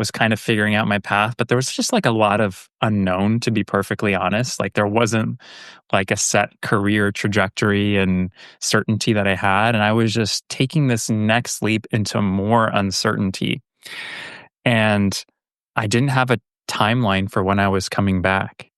was kind of figuring out my path, but there was just like a lot of unknown, to be perfectly honest. Like there wasn't like a set career trajectory and certainty that I had. And I was just taking this next leap into more uncertainty. And I didn't have a timeline for when I was coming back.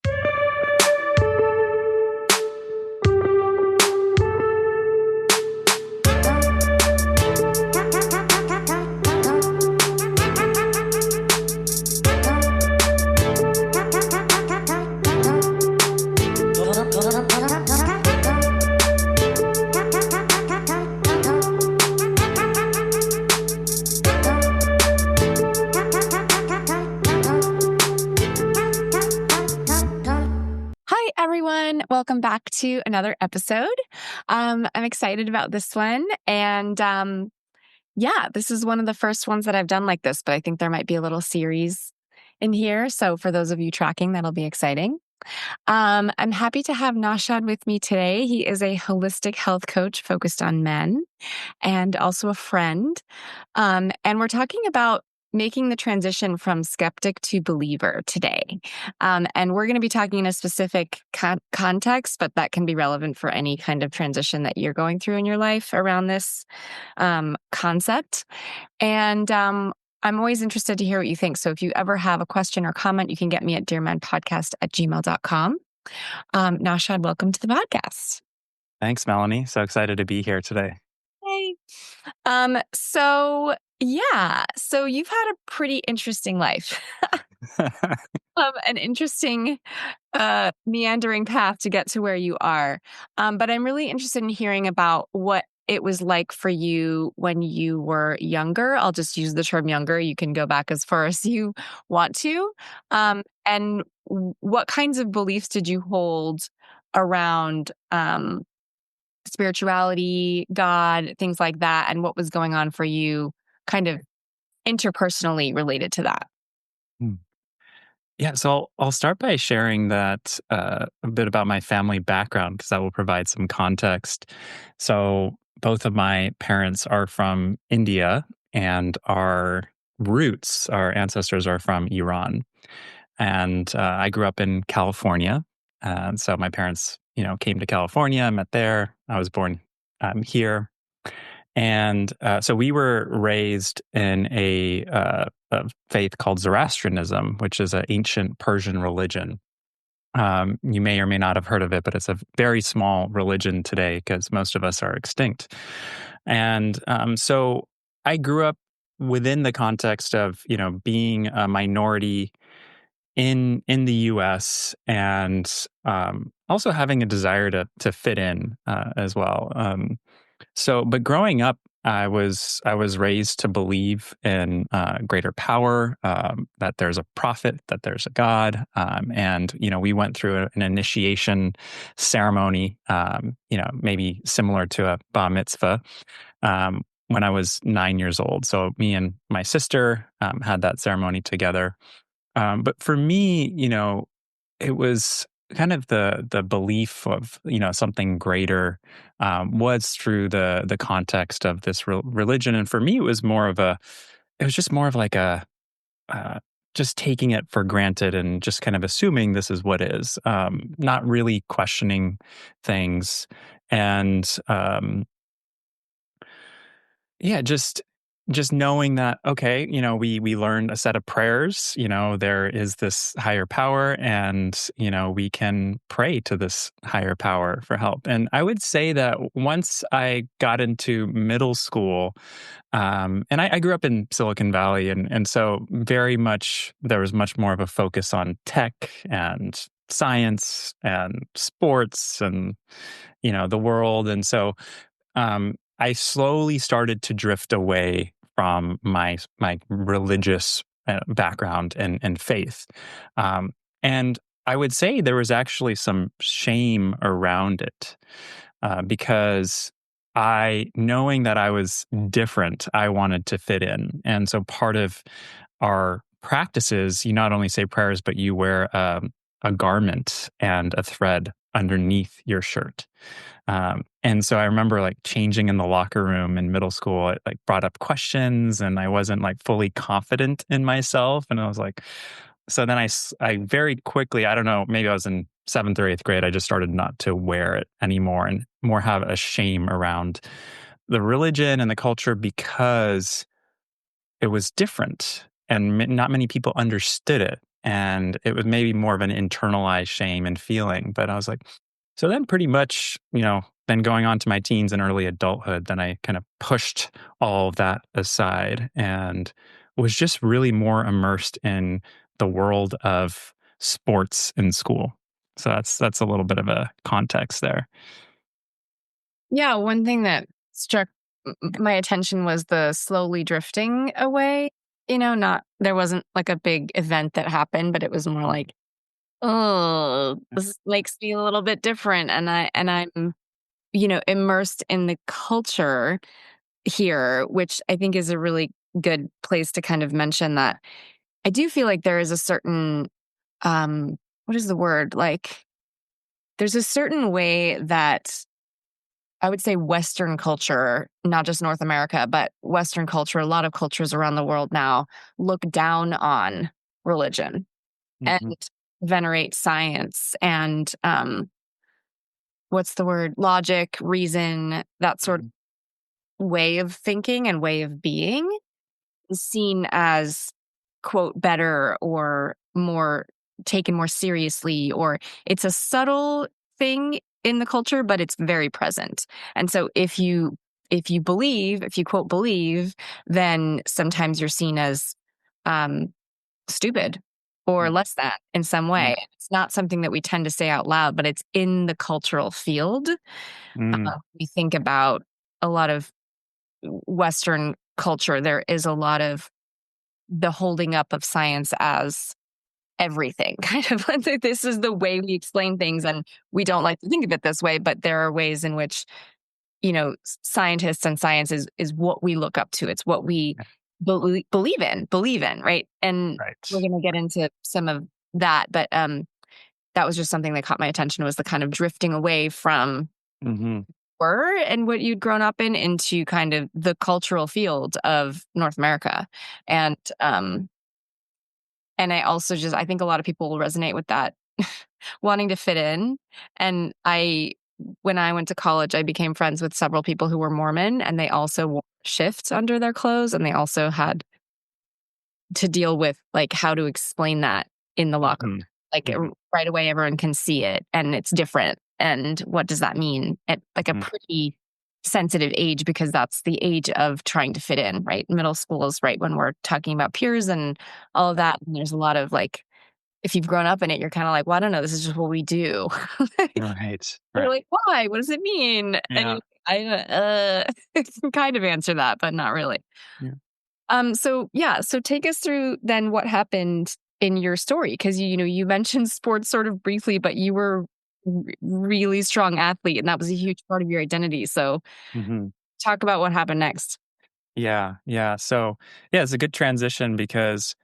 Hi, everyone. Welcome back to another episode. I'm excited about this one. And yeah, this is one of the first ones that I've done like this, but I think there might be a little series in here. So for those of you tracking, that'll be exciting. I'm happy to have Naushad with me today. He is a holistic health coach focused on men and also a friend. And we're talking about making the transition from skeptic to believer today. And we're going to be talking in a specific context, but that can be relevant for any kind of transition that you're going through in your life around this concept. And I'm always interested to hear what you think. So if you ever have a question or comment, you can get me at dearmanpodcast@gmail.com. Naushad, welcome to the podcast. Thanks, Melanie. So excited to be here today. Hey. So you've had a pretty interesting life. An interesting meandering path to get to where you are. But I'm really interested in hearing about what it was like for you when you were younger. I'll just use the term younger. You can go back as far as you want to. And what kinds of beliefs did you hold around spirituality, God, things like that, and what was going on for you kind of interpersonally related to that? Hmm. Yeah, so I'll start by sharing that a bit about my family background because that will provide some context. So both of my parents are from India, and our ancestors are from Iran. And I grew up in California, and so my parents, came to California. I met there. I was born here. And so we were raised in a faith called Zoroastrianism, which is an ancient Persian religion. You may or may not have heard of it, but it's a very small religion today because most of us are extinct. And so I grew up within the context of being a minority in the U.S. and also having a desire to fit in as well. But growing up, I was raised to believe in greater power, that there's a prophet, that there's a God, and we went through an initiation ceremony, maybe similar to a bar mitzvah, when I was 9 years old. So me and my sister had that ceremony together. But for me, it was kind of the belief of something greater was through the context of this religion, and for me, it was just more of like a just taking it for granted and just kind of assuming this is what is, not really questioning things, and yeah, just knowing that, okay, we learned a set of prayers, there is this higher power, and, we can pray to this higher power for help. And I would say that once I got into middle school, and I grew up in Silicon Valley, and so very much, there was much more of a focus on tech and science and sports and, the world. And so, I slowly started to drift away from my religious background and faith, and I would say there was actually some shame around it because knowing that I was different, I wanted to fit in, and so part of our practices, you not only say prayers, but you wear a garment and a thread underneath your shirt. And so I remember like changing in the locker room in middle school. It like brought up questions, and I wasn't like fully confident in myself. And I was like, so then I very quickly, I don't know, maybe I was in seventh or eighth grade, I just started not to wear it anymore and more have a shame around the religion and the culture because it was different and not many people understood it. And it was maybe more of an internalized shame and feeling. But I was like, so then pretty much, then going on to my teens and early adulthood, then I kind of pushed all of that aside and was just really more immersed in the world of sports in school. So that's a little bit of a context there. Yeah, one thing that struck my attention was the slowly drifting away. Not there wasn't like a big event that happened, but it was more like, oh, this makes me a little bit different, and I'm immersed in the culture here, which I think is a really good place to kind of mention that I do feel like there is a certain what is the word like? There's a certain way that I would say Western culture, not just North America, but Western culture, a lot of cultures around the world now look down on religion and Mhm, venerate science and what's the word? Logic, reason, that sort mhm, of way of thinking and way of being is seen as quote better or more taken more seriously, or it's a subtle thing in the culture but it's very present. And so if you believe, if you quote believe, then sometimes you're seen as um stupid or mhm, less than in some way. mhm, It's not something that we tend to say out loud, but it's in the cultural field. mm, We think about a lot of Western culture, there is a lot of the holding up of science as everything kind of like this is the way we explain things, and we don't like to think of it this way, but there are ways in which scientists and science is what we look up to. It's what we yeah, believe in, right? And we're right. going to get into some of that, but that was just something that caught my attention, was the kind of drifting away from Mhm, were and what you'd grown up in into kind of the cultural field of North America. And I also just I think a lot of people will resonate with that wanting to fit in. And when I went to college, I became friends with several people who were Mormon, and they also wore shifts under their clothes, and they also had to deal with like how to explain that in the locker mhm, room. Like mhm, right away everyone can see it and it's different. And what does that mean at like a mhm, pretty sensitive age, because that's the age of trying to fit in, right? Middle school is right when we're talking about peers and all of that. And there's a lot of like, if you've grown up in it, you're kind of like, well, I don't know, this is just what we do. Like, right, you're right. like, why? What does it mean? And Yeah, I can kind of answer that, but not really. yeah. So yeah, so take us through then what happened in your story, because you mentioned sports sort of briefly, but you were really strong athlete, and that was a huge part of your identity. So Mhm. talk about what happened next. Yeah, yeah. So, yeah, it's a good transition because,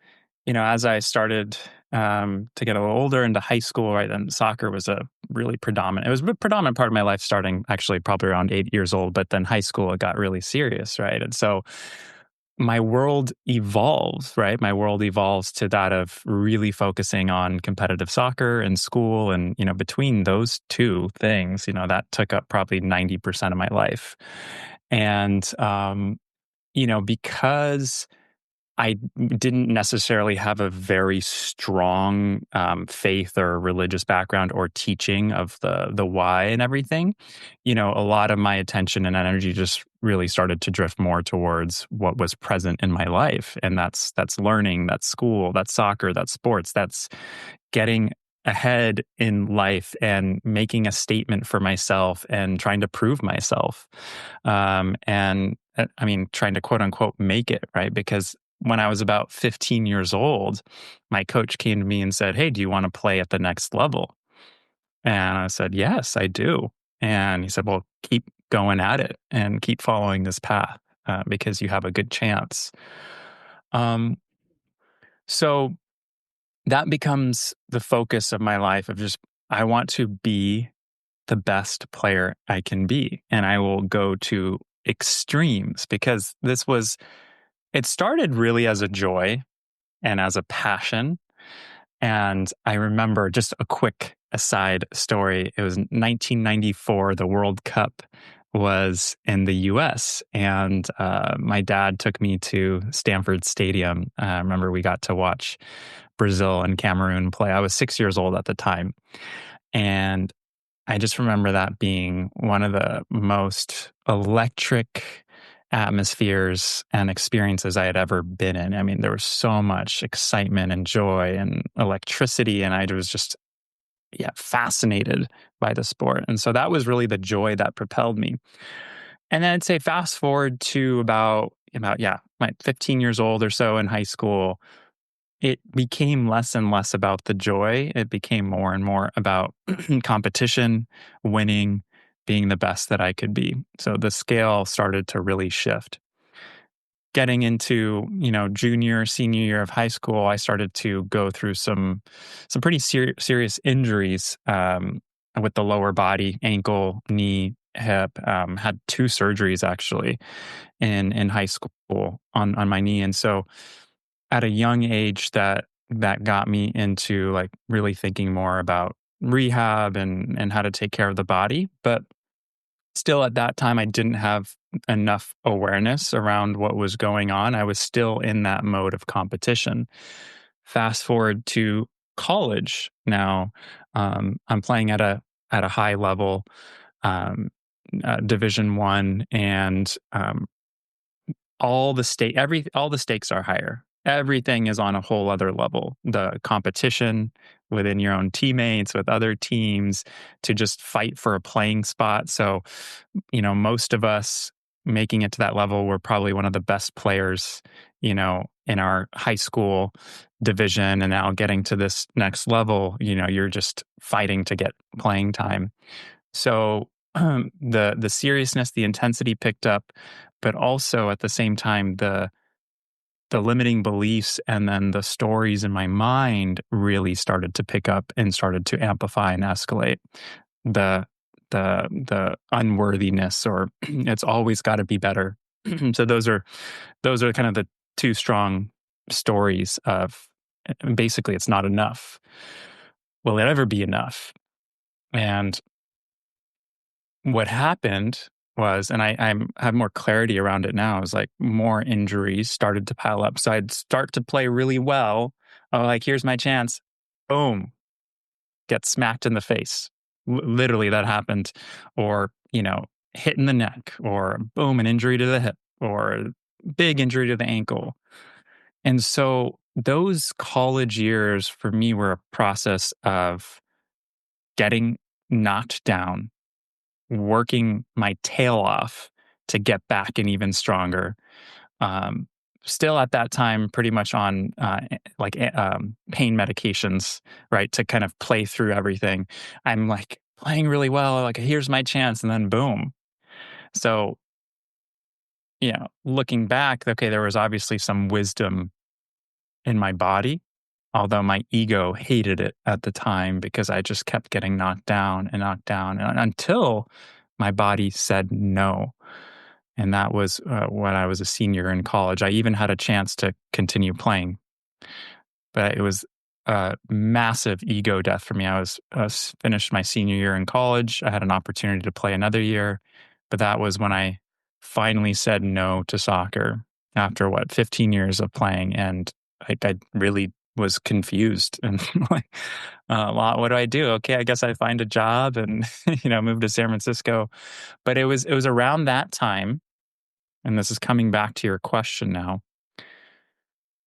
as I started to get a little older into high school, right, then soccer was a really predominant. It was a predominant part of my life, starting actually probably around 8 years old. But then high school, it got really serious, right, and so my world evolves, right? My world evolves to that of really focusing on competitive soccer and school, and between those two things, that took up probably 90% of my life, and because I didn't necessarily have a very strong faith or religious background or teaching of the why and everything. A lot of my attention and energy just really started to drift more towards what was present in my life, and that's learning, that's school, that's soccer, that's sports, that's getting ahead in life and making a statement for myself and trying to prove myself. And I mean, trying to quote unquote make it, right? Because when I was about 15 years old, my coach came to me and said, "Hey, do you want to play at the next level?" And I said, "Yes, I do." And he said, "Well, keep going at it and keep following this path because you have a good chance." Um, so that becomes the focus of my life of just, I want to be the best player I can be. And I will go to extremes because it started really as a joy and as a passion. And I remember just a quick aside story. It was 1994. The World Cup was in the US, and my dad took me to Stanford Stadium. I remember we got to watch Brazil and Cameroon play. I was 6 years old at the time. And I just remember that being one of the most electric atmospheres and experiences I had ever been in. I mean, there was so much excitement and joy and electricity, and I was just, yeah, fascinated by the sport. And so that was really the joy that propelled me. And then I'd say fast forward to yeah, like 15 years old or so in high school, it became less and less about the joy. It became more and more about competition, winning, being the best that I could be. So the scale started to really shift. Getting into, junior, senior year of high school, I started to go through some pretty serious injuries with the lower body, ankle, knee, hip. Had two surgeries actually in high school on my knee, and so at a young age that got me into, like, really thinking more about rehab and how to take care of the body, but still at that time, I didn't have enough awareness around what was going on. I was still in that mode of competition. Fast forward to college now, I'm playing at a high level, um, Division One, and all the stakes are higher. Everything is on a whole other level. The competition within your own teammates, with other teams, to just fight for a playing spot. So, most of us making it to that level were probably one of the best players, in our high school division. And now getting to this next level, you're just fighting to get playing time. So the seriousness, the intensity picked up, but also at the same time, the limiting beliefs and then the stories in my mind really started to pick up and started to amplify and escalate. The the unworthiness, or it's always got to be better. So those are kind of the two strong stories of, basically, it's not enough. Will it ever be enough? And what happened was, and have more clarity around it now, is like more injuries started to pile up. So I'd start to play really well. Oh, like, here's my chance. Boom, get smacked in the face. Literally, that happened. Or, hit in the neck, or boom, an injury to the hip, or big injury to the ankle. And so those college years for me were a process of getting knocked down, working my tail off to get back and even stronger. Um, Still at that time, pretty much on pain medications, right, to kind of play through everything. I'm like playing really well, like, here's my chance, and then boom. So, looking back, okay, there was obviously some wisdom in my body, although my ego hated it at the time because I just kept getting knocked down until my body said no. And that was when I was a senior in college. I even had a chance to continue playing, but it was a massive ego death for me. I was finished my senior year in college. I had an opportunity to play another year, but that was when I finally said no to soccer after, 15 years of playing, and I really was confused and like, what do I do? Okay, I guess I find a job and move to San Francisco. But it was around that time, and this is coming back to your question now.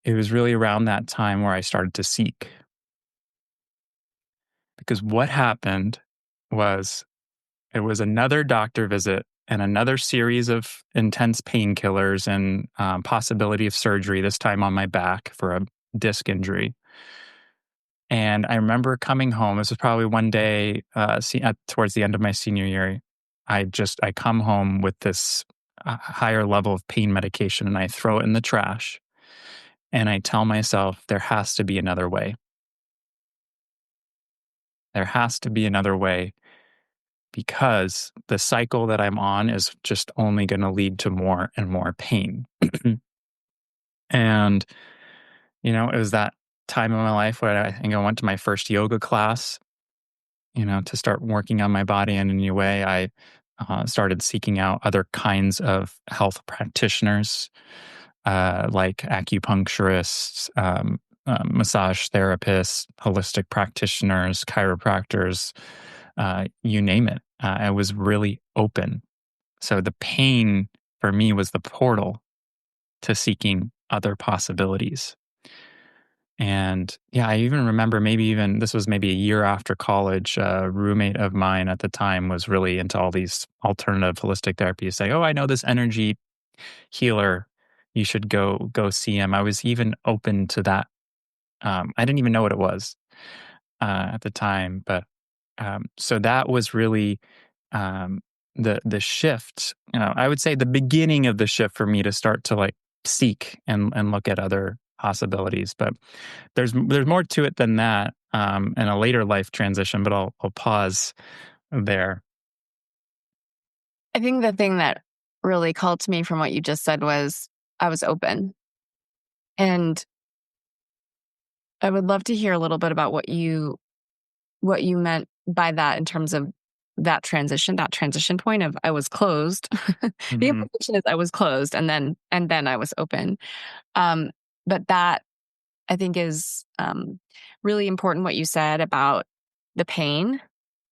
It was really around that time where I started to seek. Because what happened was, it was another doctor visit and another series of intense painkillers and possibility of surgery, this time on my back for a disc injury. And I remember coming home. This was probably one day towards the end of my senior year. I come home with this higher level of pain medication, and I throw it in the trash. And I tell myself, there has to be another way. There has to be another way. because the cycle that I'm on is just only going to lead to more and more pain. And, it was that time in my life where I think I went to my first yoga class, to start working on my body in a new way. I started seeking out other kinds of health practitioners, like acupuncturists, massage therapists, holistic practitioners, chiropractors, you name it. I was really open. So the pain for me was the portal to seeking other possibilities. And yeah, I even remember this was maybe a year after college. A roommate of mine at the time was really into all these alternative holistic therapies, saying, "Oh, I know this energy healer. You should go see him." I was even open to that. I didn't even know what it was at the time, but so that was really um, the shift. I would say the beginning of the shift for me to start to like seek and look at other possibilities. But there's more to it than that, and a later life transition. But I'll pause there. I think the thing that really called to me from what you just said was I was open. And I would love to hear a little bit about what you meant by that in terms of that transition point of I was closed. The Hmm. implication is I was closed and then I was open. Um, but that I think is really important what you said about the pain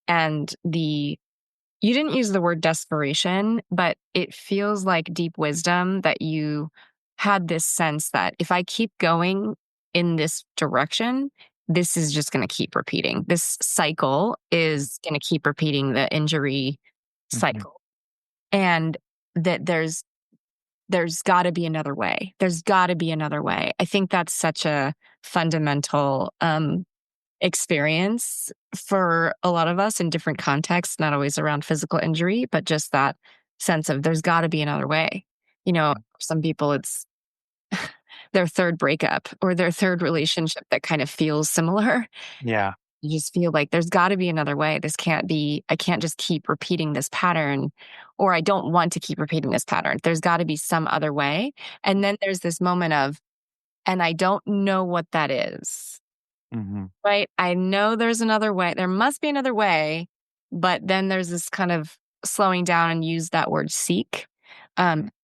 and the you didn't use the word desperation, but it feels like deep wisdom that you had this sense that if I keep going in this direction, this is just going to keep repeating. This cycle is going to keep repeating the injury Hmm. cycle. And that there's got to be another way. There's got to be another way. I think that's such a fundamental experience for a lot of us in different contexts, not always around physical injury, but just that sense of there's got to be another way. For some people, it's their third breakup or their third relationship that kind of feels similar. Yeah. You just feel like there's got to be another way. This can't be, I can't just keep repeating this pattern, or I don't want to keep repeating this pattern. There's got to be some other way. And then there's this moment of, and I don't know what that is. Hmm. Right? I know there's another way. There must be another way, but then there's this kind of slowing down and use that word seek.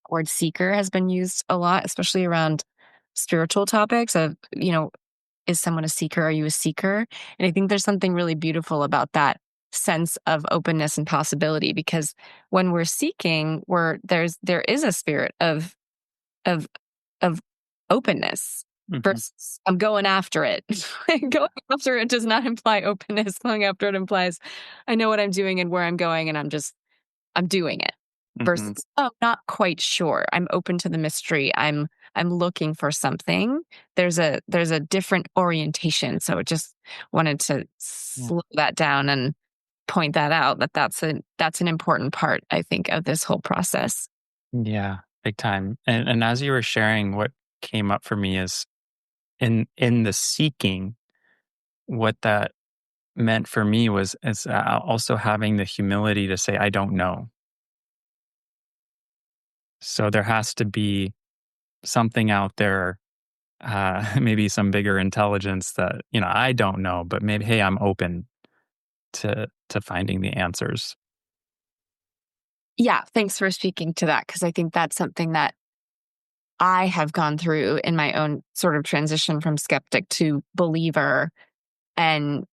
Word seeker has been used a lot, especially around spiritual topics of, is someone a seeker? Are you a seeker? And I think there's something really beautiful about that sense of openness and possibility because when we're seeking, there is a spirit of of openness Hmm. versus I'm going after it. Going after it does not imply openness. Going after it implies I know what I'm doing and where I'm going and I'm doing it. Hmm. Versus, oh, I'm not quite sure. I'm open to the mystery. I'm looking for something. There's a different orientation. So I just wanted to Yeah. slow that down and point that out that that's an important part, I think, of this whole process. Yeah. Big time. And as you were sharing, what came up for me is in the seeking, what that meant for me was is also having the humility to say I don't know. So there has to be something out there, maybe some bigger intelligence that I don't know, but maybe hey, I'm open to finding the answers. Yeah, thanks for speaking to that because I think that's something that I have gone through in my own sort of transition from skeptic to believer, and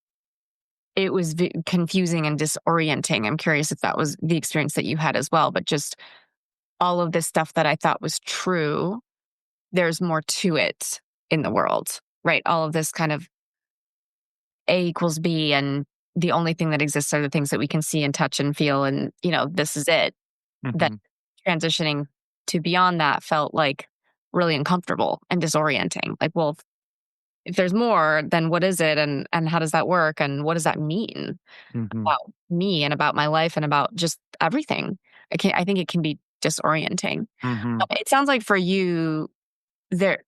it was confusing and disorienting. I'm curious if that was the experience that you had as well, but just all of this stuff that I thought was true, there's more to it in the world, right? All of this kind of A equals B, and the only thing that exists are the things that we can see and touch and feel, and this is it. That Hmm. transitioning to beyond that felt like really uncomfortable and disorienting. Like, well, if there's more, then what is it and how does that work and what does that mean Hmm. about me and about my life and about just everything? I think it can be disorienting. Hmm. It sounds like for you there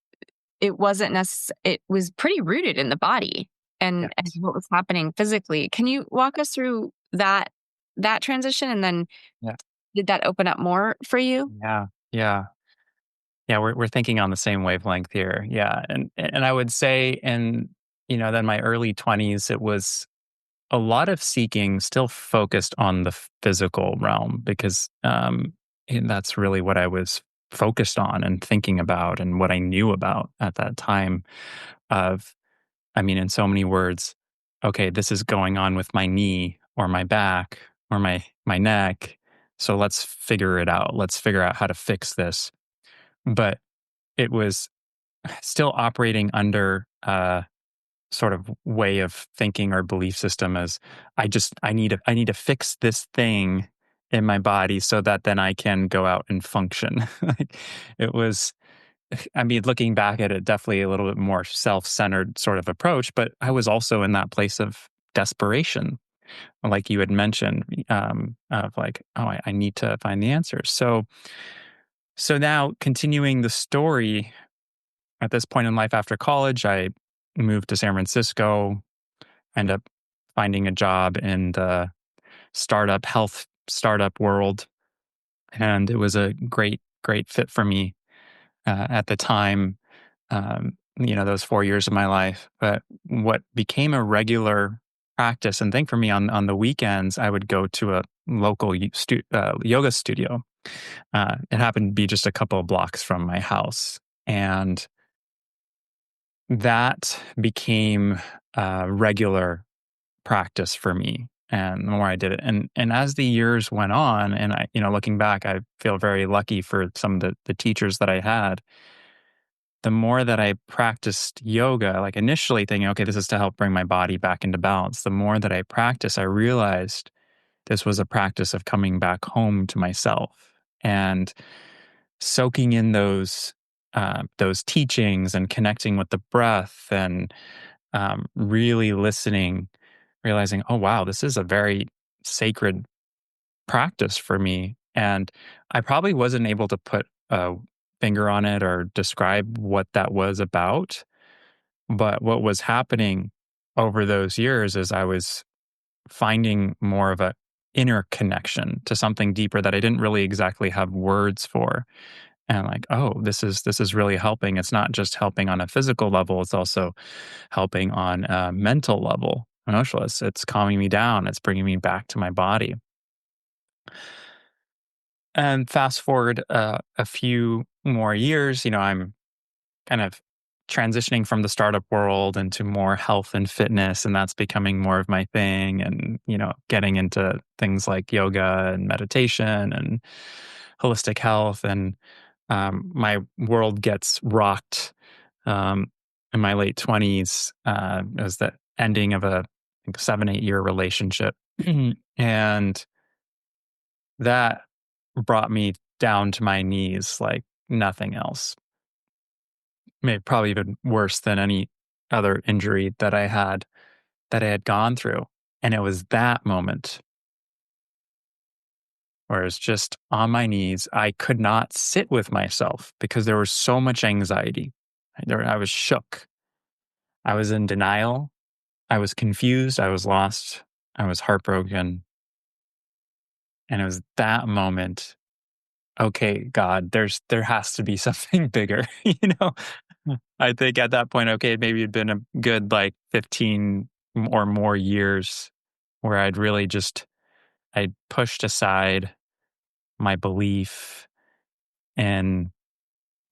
it wasn't it was pretty rooted in the body and Yes. what was happening physically. Can you walk us through that that transition? And then Yeah. did that open up more for you? Yeah. Yeah. Yeah, we're thinking on the same wavelength here. Yeah, and I would say in, then my early 20s, it was a lot of seeking still focused on the physical realm because, and that's really what I was focused on and thinking about and what I knew about at that time of, I mean, in so many words, okay, this is going on with my knee or my back or my neck, so let's figure it out. Let's figure out how to fix this. But it was still operating under a sort of way of thinking or belief system as I need to fix this thing in my body so that then I can go out and function. Like it was, I mean, looking back at it, definitely a little bit more self-centered sort of approach, but I was also in that place of desperation, like you had mentioned, of like, oh, I need to find the answers. So now continuing the story, at this point in life after college, I moved to San Francisco, end up finding a job in the health startup world. And it was a great fit for me at the time, those 4 years of my life. But what became a regular practice and thing for me on the weekends, I would go to a local yoga studio. It happened to be just a couple of blocks from my house. And that became a regular practice for me, and the more I did it, and as the years went on, and looking back, I feel very lucky for some of the teachers that I had. The more that I practiced yoga, like initially thinking, okay, this is to help bring my body back into balance. The more that I practiced, I realized this was a practice of coming back home to myself and soaking in those teachings and connecting with the breath and really listening, realizing, oh, wow, this is a very sacred practice for me. And I probably wasn't able to put a finger on it or describe what that was about. But what was happening over those years is I was finding more of a inner connection to something deeper that I didn't really exactly have words for. And like, oh, this is really helping. It's not just helping on a physical level, it's also helping on a mental level, emotional. It's calming me down. It's bringing me back to my body. And fast forward a few more years, I'm kind of transitioning from the startup world into more health and fitness, and that's becoming more of my thing. And getting into things like yoga and meditation and holistic health, and my world gets rocked in my late 20s. It was the ending of a, I think, 7-8 year relationship. And that brought me down to my knees like nothing else. Maybe probably even worse than any other injury that I had gone through. And it was that moment where I was just on my knees. I could not sit with myself because there was so much anxiety. I was shook. I was in denial. I was confused. I was lost. I was heartbroken. And it was that moment. Okay, God, there has to be something bigger, I think at that point, okay, maybe it'd been a good like 15 or more years where I'd pushed aside my belief in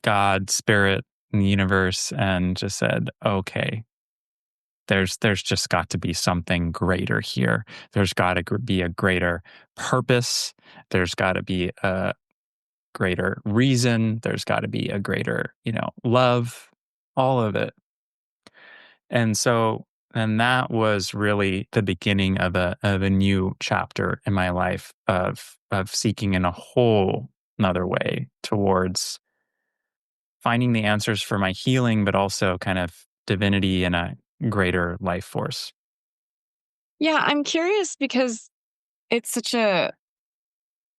God, spirit, and the universe, and just said, okay, there's just got to be something greater here. There's got to be a greater purpose. There's got to be a greater reason. There's got to be a greater, love, all of it. And that was really the beginning of a new chapter in my life of seeking in a whole another way towards finding the answers for my healing, but also kind of divinity and a greater life force. Yeah, I'm curious because it's such a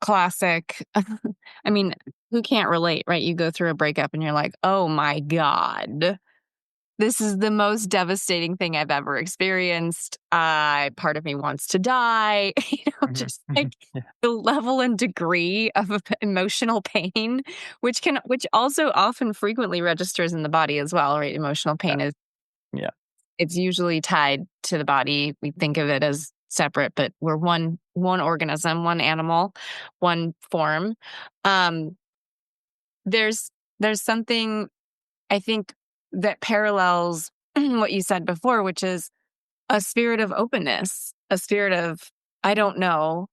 classic. I mean, who can't relate, right? You go through a breakup and you're like, oh my God. this is the most devastating thing I've ever experienced. Part of me wants to die. Mhm, Just like mhm, yeah, the level and degree of emotional pain, which also often frequently registers in the body as well, right? Emotional yeah, pain is yeah. it's usually tied to the body. We think of it as separate, but we're one organism, one animal, one form. Um, there's something I think that parallels what you said before, which is a spirit of openness, a spirit of, I don't know,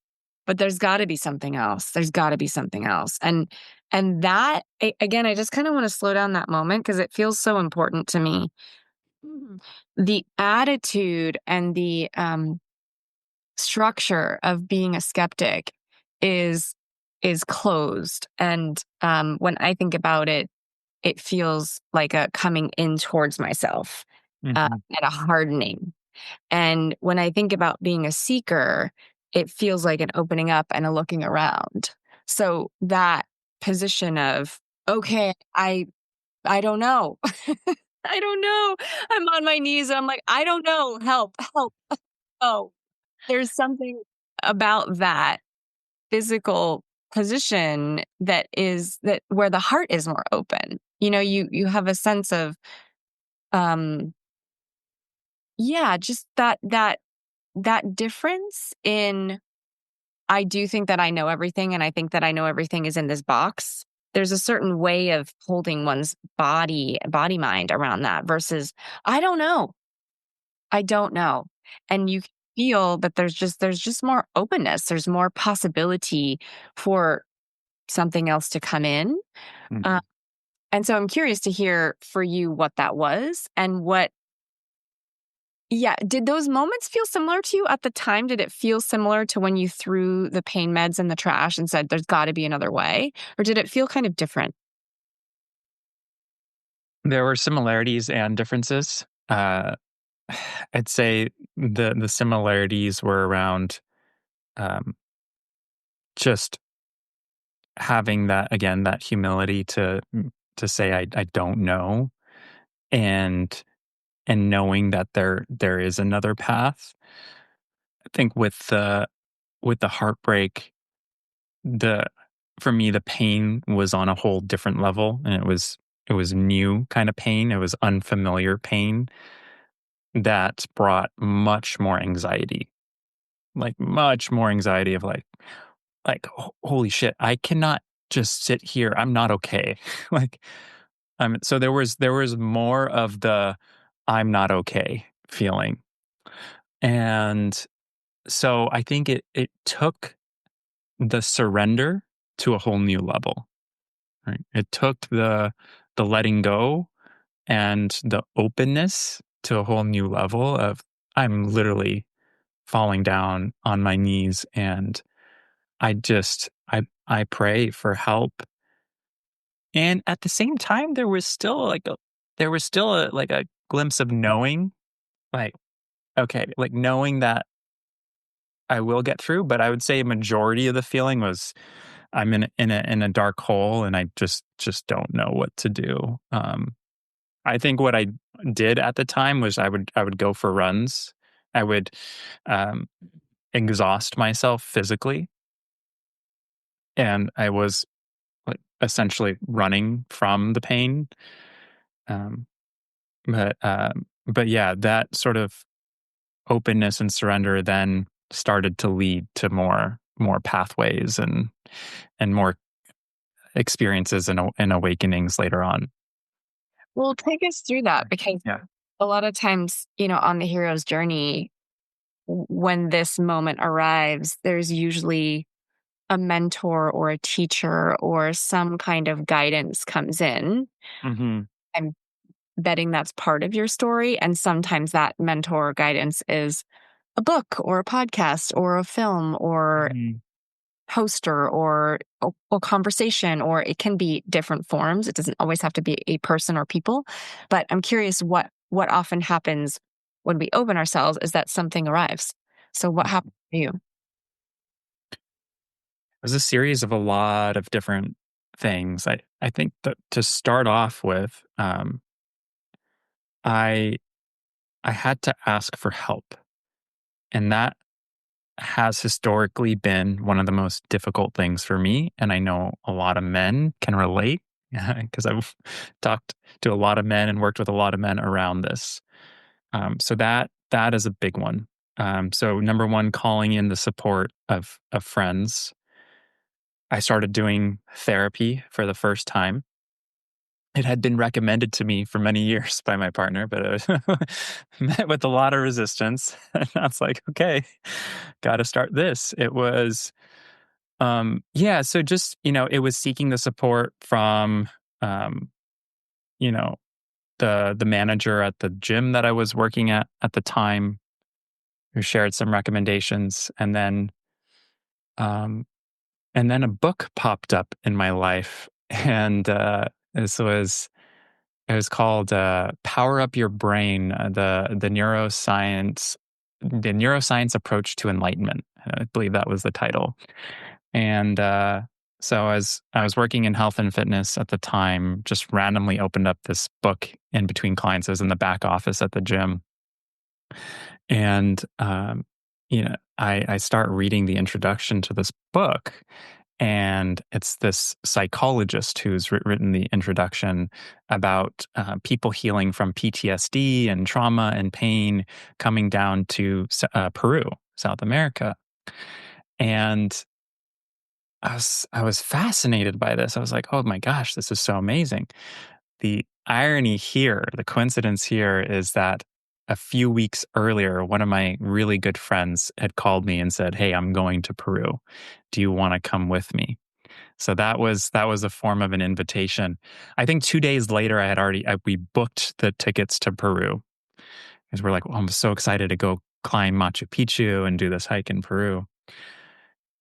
but there's got to be something else. There's got to be something else. And that again, I just kind of want to slow down that moment because it feels so important to me. Mhm. The attitude and the structure of being a skeptic is is closed. And when I think about it, it feels like a coming in towards myself, Mhm, and a hardening. And when I think about being a seeker, it feels like an opening up and a looking around. So that position of, okay, I don't know. I don't know. I'm on my knees and I'm like, I don't know. Help, help. Oh, there's something about that physical position that is that where the heart is more open. You have a sense of um yeah, just that difference in I do think that I know everything and I think that I know everything is in this box. There's a certain way of holding one's body mind around that versus I don't know. I don't know. And you can feel that there's just more openness. There's more possibility for something else to come in. Uh, mhm. and so I'm curious to hear for you what that was and what yeah, did those moments feel similar to you at the time? Did it feel similar to when you threw the pain meds in the trash and said, there's got to be another way? Or did it feel kind of different? There were similarities and differences. I'd say the similarities were around, um, just having that again, that humility to say, I don't know," and knowing that there is another path. I think with the heartbreak, the for me, the pain was on a whole different level, and it was new kind of pain, it was unfamiliar pain that brought much more anxiety, like, much more anxiety of, "Holy shit, I cannot just sit here, I'm not okay." Like, so there was more of the, "I'm not okay" feeling, and so I think it took the surrender to a whole new level, right? It took the letting go and the openness to a whole new level of I'm literally falling down on my knees and I pray for help. And at the same time there was still a glimpse of knowing like okay, like knowing that I will get through, but I would say a majority of the feeling was I'm in a dark hole and I just don't know what to do. I think what I did at the time was I would go for runs. I would um, exhaust myself physically, and I was like essentially running from the pain. Um, but yeah, that sort of openness and surrender then started to lead to more pathways and more experiences and awakenings later on. Well, take us through that because Yeah. a lot of times, on the hero's journey, when this moment arrives, there's usually a mentor or a teacher or some kind of guidance comes in. Mhm. I'm betting that's part of your story. And sometimes that mentor or guidance is a book or a podcast or a film or Mhm. poster or a conversation, or it can be different forms. It doesn't always have to be a person or people. But I'm curious what often happens when we open ourselves is that something arrives. So what Mhm. happened to you? It was a series of a lot of different things. I think that to start off with, I I had to ask for help, and that has historically been one of the most difficult things for me, and I know a lot of men can relate because I've talked to a lot of men and worked with a lot of men around this. So that is a big one. So number one, calling in the support of friends. I started doing therapy for the first time. It had been recommended to me for many years by my partner, but it was met with a lot of resistance. And I was like, okay, got to start this. It was, yeah. So just it was seeking the support from, um, you know, the manager at the gym that I was working at the time, who shared some recommendations, um, and then a book popped up in my life, and this was it was called "Power Up Your Brain: the neuroscience approach to enlightenment." I believe that was the title, and so as I was working in health and fitness at the time, just randomly opened up this book in between clients. I was in the back office at the gym, and I start reading the introduction to this book, and it's this psychologist who's written the introduction about people healing from PTSD and trauma and pain coming down to Peru, South America. And I was fascinated by this. I was like, oh my gosh, this is so amazing. The irony here, the coincidence here is that a few weeks earlier, one of my really good friends had called me and said, "Hey, I'm going to Peru. Do you want to come with me?" So that was a form of an invitation. I think 2 days later, we booked the tickets to Peru because we're like, "Oh, I'm so excited to go climb Machu Picchu and do this hike in Peru."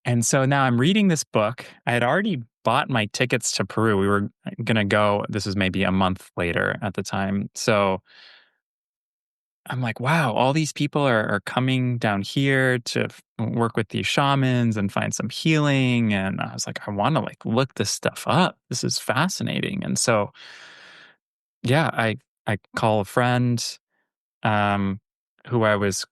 And so now I'm reading this book. I had already bought my tickets to Peru. We were gonna go. This was maybe a month later at the time. So I'm like, wow, all these people are coming down here to work with these shamans and find some healing. And I was like, I want to like look this stuff up. This is fascinating. And so, yeah, I call a friend um, who I was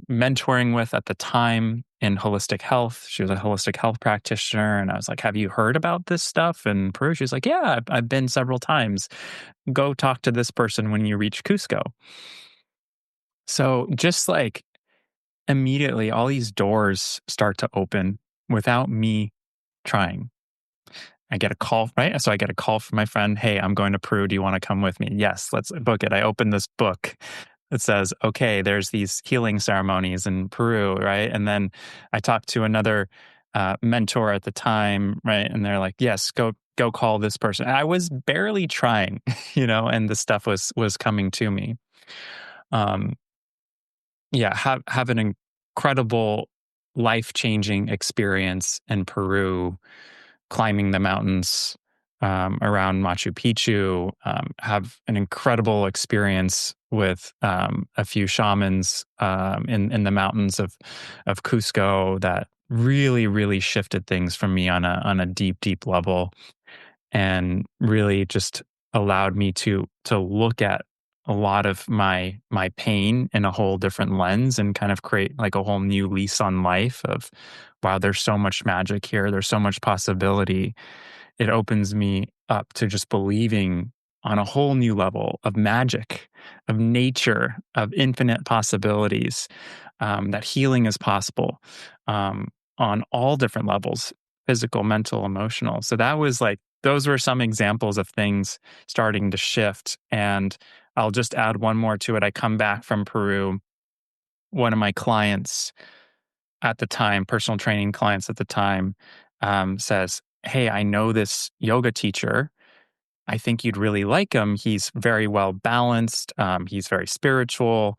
mentoring with at the time in holistic health. She was a holistic health practitioner. And I was like, have you heard about this stuff in Peru? She's like, yeah, I've been several times. Go talk to this person when you reach Cusco. So just like immediately, all these doors start to open without me trying. I get a call, right? So I get a call from my friend. Hey, I'm going to Peru. Do you want to come with me? Yes, let's book it. I open this book. It says, okay, there's these healing ceremonies in Peru, right? And then I talked to another mentor at the time, right? And they're like, yes, go call this person. And I was barely trying, and the stuff was coming to me. Um, yeah, have an incredible life-changing experience in Peru, climbing the mountains around Machu Picchu. Have an incredible experience with a few shamans in the mountains of Cusco that really really shifted things for me on a deep deep level, and really just allowed me to look at a lot of my pain in a whole different lens and kind of create like a whole new lease on life of, wow, there's so much magic here, there's so much possibility. It opens me up to just believing on a whole new level of magic, of nature, of infinite possibilities, that healing is possible, on all different levels: physical, mental, emotional. So that was like, those were some examples of things starting to shift. And I'll just add one more to it. I come back from Peru. One of my clients at the time, personal training clients at the time, says, "Hey, I know this yoga teacher. I think you'd really like him. He's very well balanced. He's very spiritual.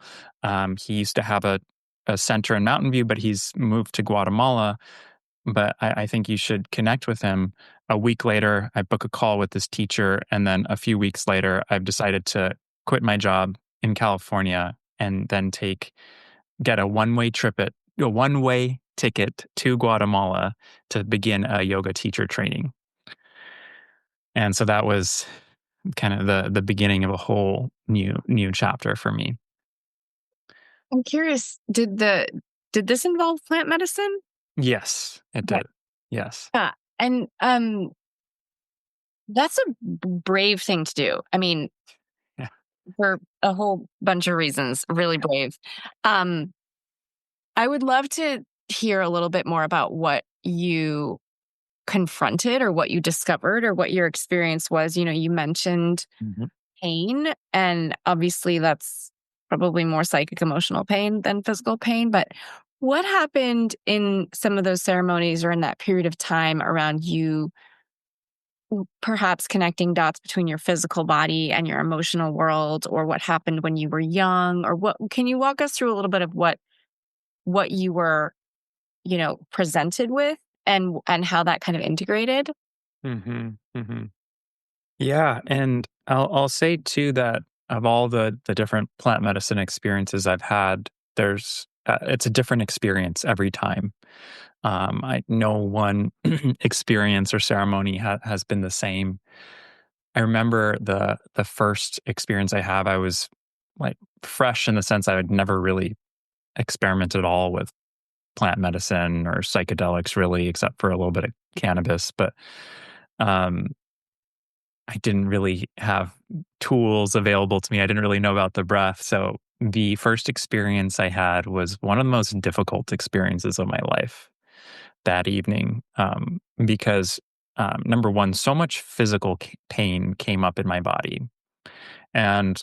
He used to have a center in Mountain View, but he's moved to Guatemala. But I think you should connect with him." A week later, I book a call with this teacher. And then a few weeks later, I've decided to quit my job in California and then get a one-way ticket to Guatemala to begin a yoga teacher training. And so that was kind of the beginning of a whole new chapter for me. I'm curious, did this involve plant medicine? Yes, it Okay. did. Yes. Yeah. And that's a brave thing to do. I mean, Yeah. for a whole bunch of reasons, really brave. Um, I would love to hear a little bit more about what you confronted or what you discovered or what your experience was. You mentioned Mhm. pain, and obviously that's probably more psychic emotional pain than physical pain. But what happened in some of those ceremonies or in that period of time around you perhaps connecting dots between your physical body and your emotional world, or what happened when you were young, or what can you walk us through a little bit of what you were, presented with, and how that kind of integrated? Mhm. Mhm. Yeah, and I'll say too that of all the different plant medicine experiences I've had, there's it's a different experience every time. I no one experience or ceremony has been the same. I remember the first experience I have. I was like fresh in the sense I had never really experimented at all with plant medicine or psychedelics, really, except for a little bit of cannabis. But um, I didn't really have tools available to me. I didn't really know about the breath. So the first experience I had was one of the most difficult experiences of my life that evening, because number one, so much physical pain came up in my body. And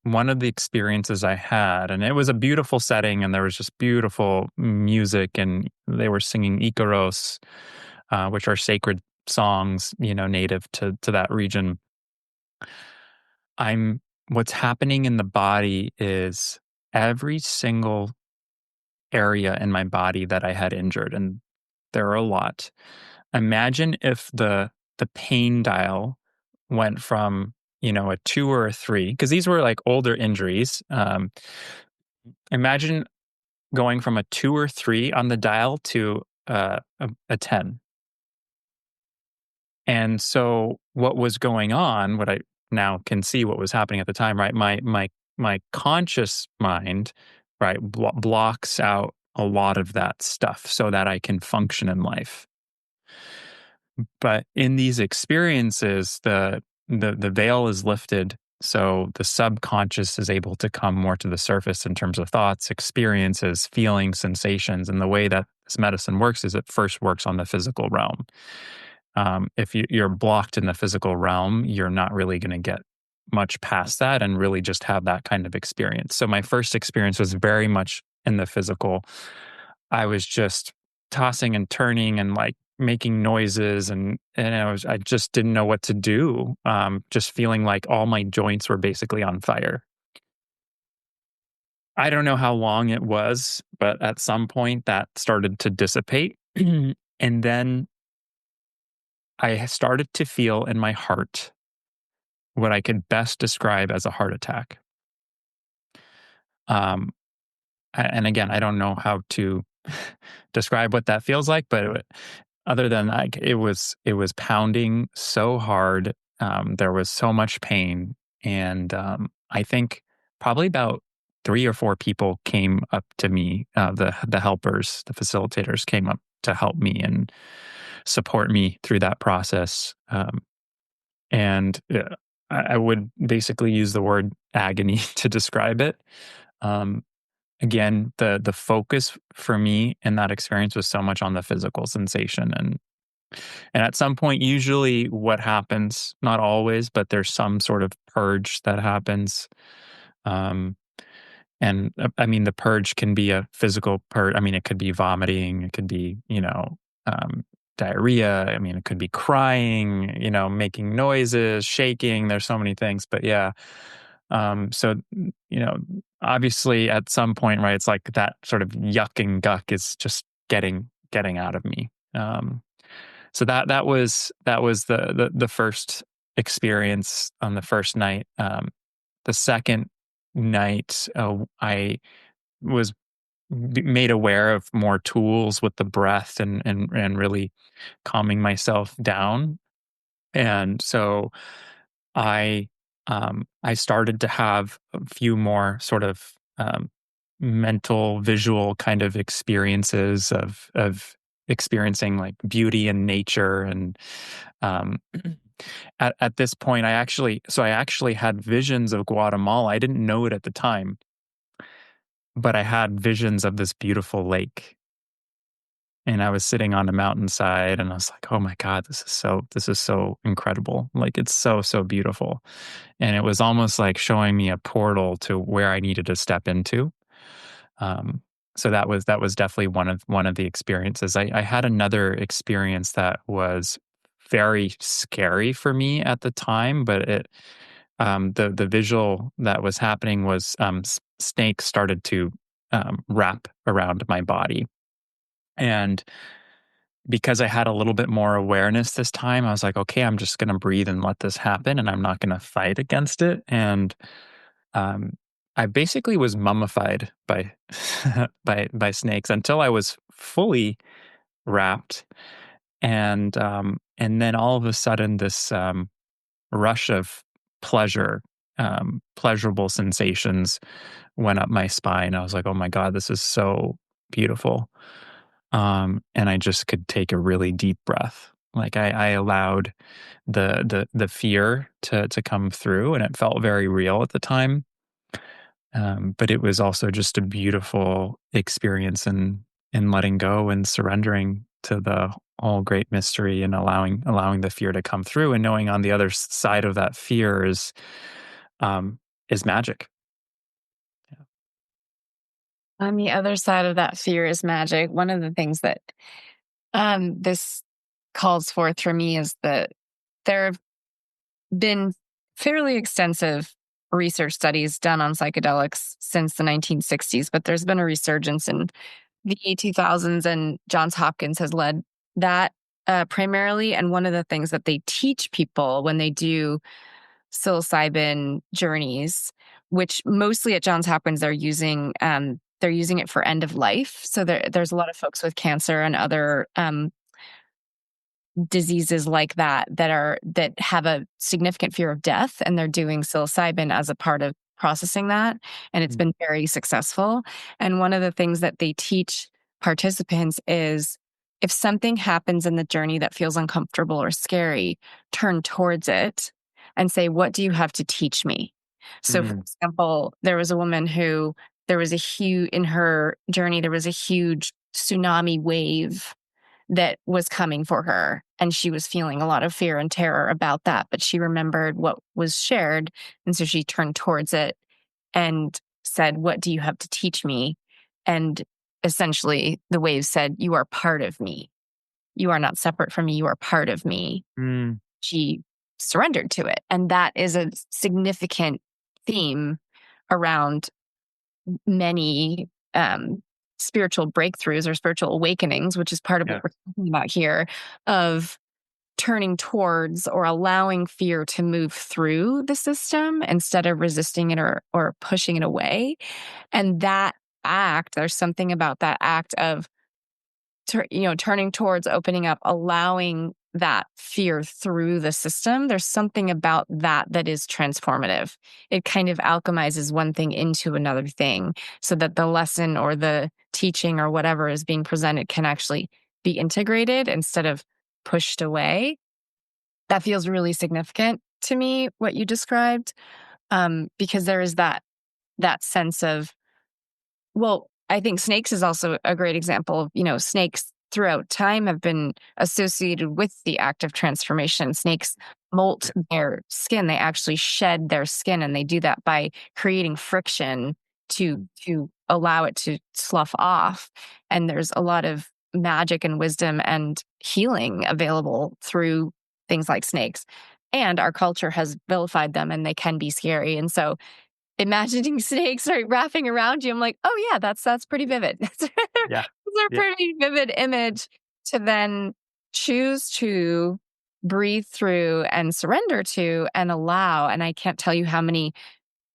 one of the experiences I had, and it was a beautiful setting, and there was just beautiful music, and they were singing Ikaros, which are sacred songs, native to that region. I'm What's happening in the body is every single area in my body that I had injured, and there are a lot. Imagine if the pain dial went from, a 2 or a 3, because these were like older injuries. Imagine going from a 2 or 3 on the dial to a 10. And so what was going on, what I now can see what was happening at the time, right? My conscious mind, right, blocks out a lot of that stuff so that I can function in life. But in these experiences, the veil is lifted, so the subconscious is able to come more to the surface in terms of thoughts, experiences, feelings, sensations. And the way that this medicine works is it first works on the physical realm. If you're blocked in the physical realm, you're not really going to get much past that and really just have that kind of experience. So my first experience was very much in the physical. I was just tossing and turning and like making noises, and I just didn't know what to do. Just feeling like all my joints were basically on fire. I don't know how long it was, but at some point that started to dissipate. And then I started to feel in my heart what I could best describe as a heart attack. Um, and again, I don't know how to describe what that feels like, but other than like it was pounding so hard. There was so much pain, and I think probably about 3 or 4 people came up to me. The helpers, the facilitators, came up to help me and support me through that process. And I would basically use the word agony to describe it. Um, Again, the focus for me in that experience was so much on the physical sensation, and at some point, usually what happens, not always, but there's some sort of purge that happens. Um, and I mean, the purge can be a physical purge. I mean, it could be vomiting, it could be, diarrhea. I mean, it could be crying, making noises, shaking. There's so many things, but yeah. So, obviously at some point, right, it's like that sort of yuck and guck is just getting out of me. So that was the first experience on the first night. The second night, I was made aware of more tools with the breath and really calming myself down. And so I started to have a few more sort of mental, visual kind of experiences of experiencing like beauty and nature, and um, at this point, I actually had visions of Guatemala. I didn't know it at the time, but I had visions of this beautiful lake. And I was sitting on a mountainside and I was like, "Oh my god, this is so incredible. Like it's so, so beautiful." And it was almost like showing me a portal to where I needed to step into. Um, so that was definitely one of the experiences. I had another experience that was very scary for me at the time, but the visual that was happening was snakes started to wrap around my body, and because I had a little bit more awareness this time, I was like, okay, I'm just going to breathe and let this happen, and I'm not going to fight against it. And um, I basically was mummified by by snakes until I was fully wrapped, and then all of a sudden, this rush of pleasure, pleasurable sensations went up my spine. I was like, oh my god, this is so beautiful. And I just could take a really deep breath. Like I allowed the fear to come through, and it felt very real at the time. But it was also just a beautiful experience in letting go and surrendering to the whole great mystery, and allowing the fear to come through, and knowing on the other side of that fear um, is magic. Yeah. On the other side of that fear is magic. One of the things that this calls forth for me is that there have been fairly extensive research studies done on psychedelics since the 1960s, but there's been a resurgence in the 2000s, and Johns Hopkins has led that primarily. And one of the things that they teach people when they do psilocybin journeys, which mostly at Johns Hopkins they're using it for end of life. So there's a lot of folks with cancer and other diseases like that have a significant fear of death, and they're doing psilocybin as a part of processing that, and it's Mm, been very successful. And one of the things that they teach participants is, if something happens in the journey that feels uncomfortable or scary, turn towards it and say, what do you have to teach me? So for mm, example, there was a woman who, there was a huge in her journey, there was a huge tsunami wave that was coming for her. And she was feeling a lot of fear and terror about that. But she remembered what was shared. And so she turned towards it and said, what do you have to teach me? And essentially, the wave said, you are part of me. You are not separate from me. You are part of me. mm, She surrendered to it. And that is a significant theme around many spiritual breakthroughs or spiritual awakenings, which is part of what yeah. we're talking about here, of turning towards or allowing fear to move through the system instead of resisting it or pushing it away. And that act, there's something about that act of turning towards, opening up, allowing that fear through the system. There's something about that that is transformative. It kind of alchemizes one thing into another thing so that the lesson or the teaching or whatever is being presented can actually be integrated instead of pushed away. That feels really significant to me, what you described, because there is that sense of, well, I think snakes is also a great example of, snakes throughout time have been associated with the act of transformation. Snakes molt their skin. They actually shed their skin, and they do that by creating friction to allow it to slough off. And there's a lot of magic and wisdom and healing available through things like snakes. And our culture has vilified them, and they can be scary. And so imagining snakes right wrapping around you, I'm like, "Oh, yeah, that's pretty vivid." Yeah. It's a Yeah. pretty vivid image to then choose to breathe through and surrender to and allow. And I can't tell you how many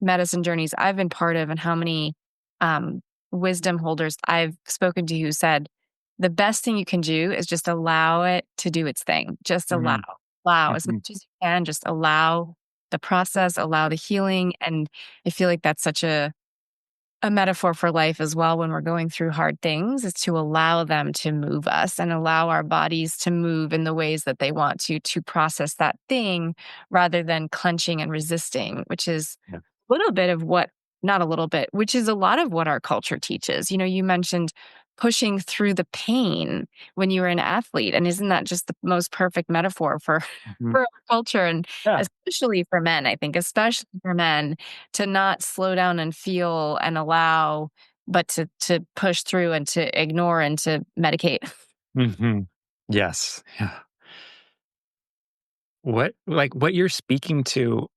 medicine journeys I've been part of and how many um, wisdom holders I've spoken to who said, "The best thing you can do is just allow it to do its thing. Just allow. Mhm, Allow as mhm, much as you can, just allow the process, allow the healing. And I feel like that's such a metaphor for life as well when we're going through hard things is to allow them to move us and allow our bodies to move in the ways that they want to process that thing rather than clenching and resisting, which is Yeah. a little bit of what, not a little bit, which is a lot of what our culture teaches. You mentioned pushing through the pain when you were an athlete. And isn't that just the most perfect metaphor for, Mhm. for our culture? And Yeah. especially for men, I think, especially for men to not slow down and feel and allow, but to push through and to ignore and to medicate. Mhm. Yes. Yeah. What you're speaking to